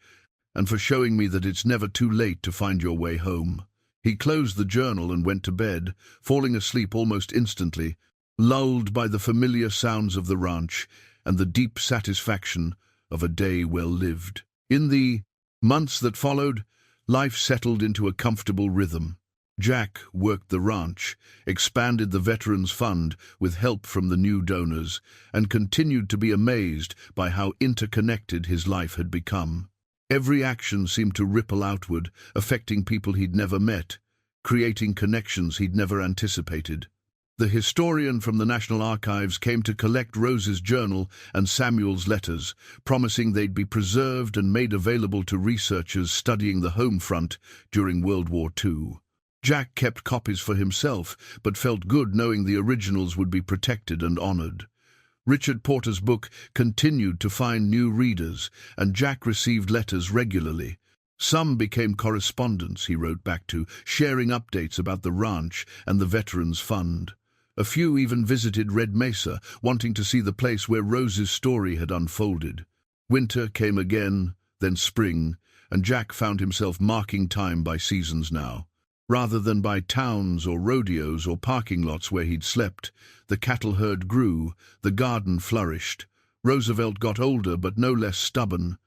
and for showing me that it's never too late to find your way home." He closed the journal and went to bed, falling asleep almost instantly, lulled by the familiar sounds of the ranch and the deep satisfaction of a day well lived. In the months that followed, life settled into a comfortable rhythm. Jack worked the ranch, expanded the Veterans Fund with help from the new donors, and continued to be amazed by how interconnected his life had become. Every action seemed to ripple outward, affecting people he'd never met, creating connections he'd never anticipated. The historian from the National Archives came to collect Rose's journal and Samuel's letters, promising they'd be preserved and made available to researchers studying the home front during World War II. Jack kept copies for himself, but felt good knowing the originals would be protected and honored. Richard Porter's book continued to find new readers, and Jack received letters regularly. Some became correspondence, he wrote back to, sharing updates about the ranch and the Veterans Fund. A few even visited Red Mesa, wanting to see the place where Rose's story had unfolded. Winter came again, then spring, and Jack found himself marking time by seasons now. Rather than by towns or rodeos or parking lots where he'd slept, the cattle herd grew, the garden flourished. Roosevelt got older but no less stubborn.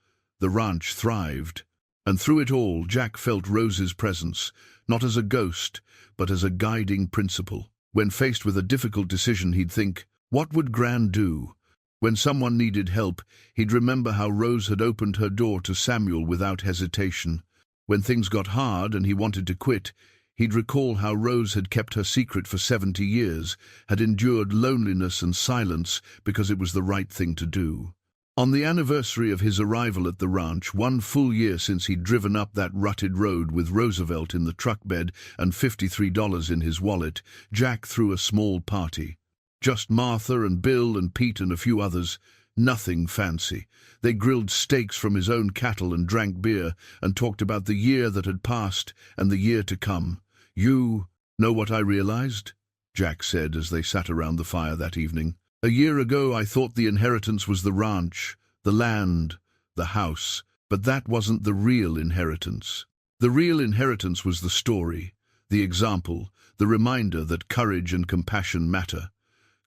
The ranch thrived. And through it all, Jack felt Rose's presence, not as a ghost, but as a guiding principle. When faced with a difficult decision, he'd think, what would Gran do? When someone needed help, he'd remember how Rose had opened her door to Samuel without hesitation. When things got hard and he wanted to quit, he'd recall how Rose had kept her secret for 70 years, had endured loneliness and silence because it was the right thing to do. On the anniversary of his arrival at the ranch, 1 full year since he'd driven up that rutted road with Roosevelt in the truck bed and $53 in his wallet, Jack threw a small party. Just Martha and Bill and Pete and a few others. Nothing fancy. They grilled steaks from his own cattle and drank beer and talked about the year that had passed and the year to come. You know what I realized? Jack said as they sat around the fire that evening. A year ago I thought the inheritance was the ranch, the land, the house, but that wasn't the real inheritance. The real inheritance was the story, the example, the reminder that courage and compassion matter.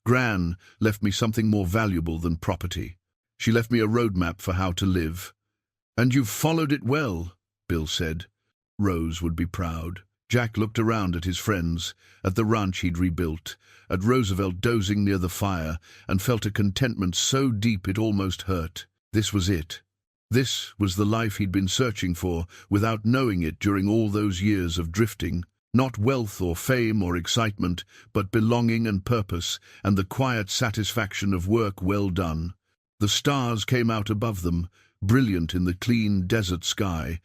Gran left me something more valuable than property. She left me a roadmap for how to live. And you've followed it well, Bill said. Rose would be proud. Jack looked around at his friends, at the ranch he'd rebuilt, at Roosevelt dozing near the fire, and felt a contentment so deep it almost hurt. This was it. This was the life he'd been searching for, without knowing it during all those years of drifting. Not wealth or fame or excitement, but belonging and purpose, and the quiet satisfaction of work well done. The stars came out above them, brilliant in the clean desert sky,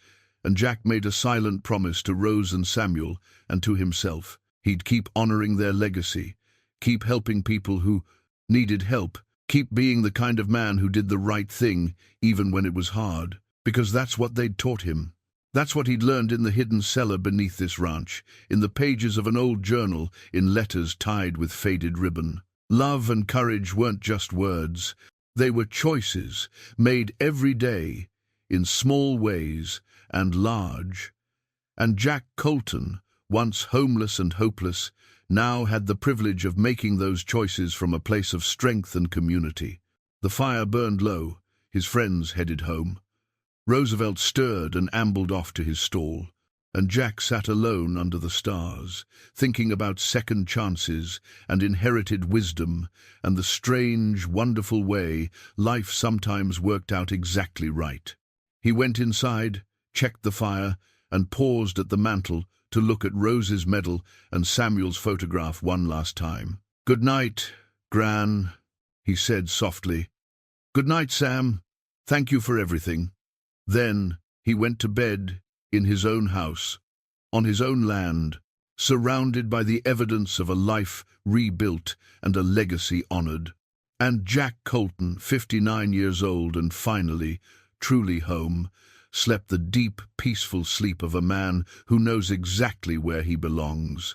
and Jack made a silent promise to Rose and Samuel, and to himself. He'd keep honoring their legacy, keep helping people who needed help, keep being the kind of man who did the right thing, even when it was hard, because that's what they'd taught him. That's what he'd learned in the hidden cellar beneath this ranch, in the pages of an old journal, in letters tied with faded ribbon. Love and courage weren't just words. They were choices, made every day, in small ways and large. And Jack Colton, once homeless and hopeless, now had the privilege of making those choices from a place of strength and community. The fire burned low. His friends headed home. Roosevelt stirred and ambled off to his stall, and Jack sat alone under the stars, thinking about second chances and inherited wisdom and the strange, wonderful way life sometimes worked out exactly right. He went inside, checked the fire, and paused at the mantel to look at Rose's medal and Samuel's photograph one last time. "Good night, Gran," he said softly. "Good night, Sam. Thank you for everything." Then he went to bed in his own house, on his own land, surrounded by the evidence of a life rebuilt and a legacy honored. And Jack Colton, 59 years old and finally, truly home, slept the deep, peaceful sleep of a man who knows exactly where he belongs.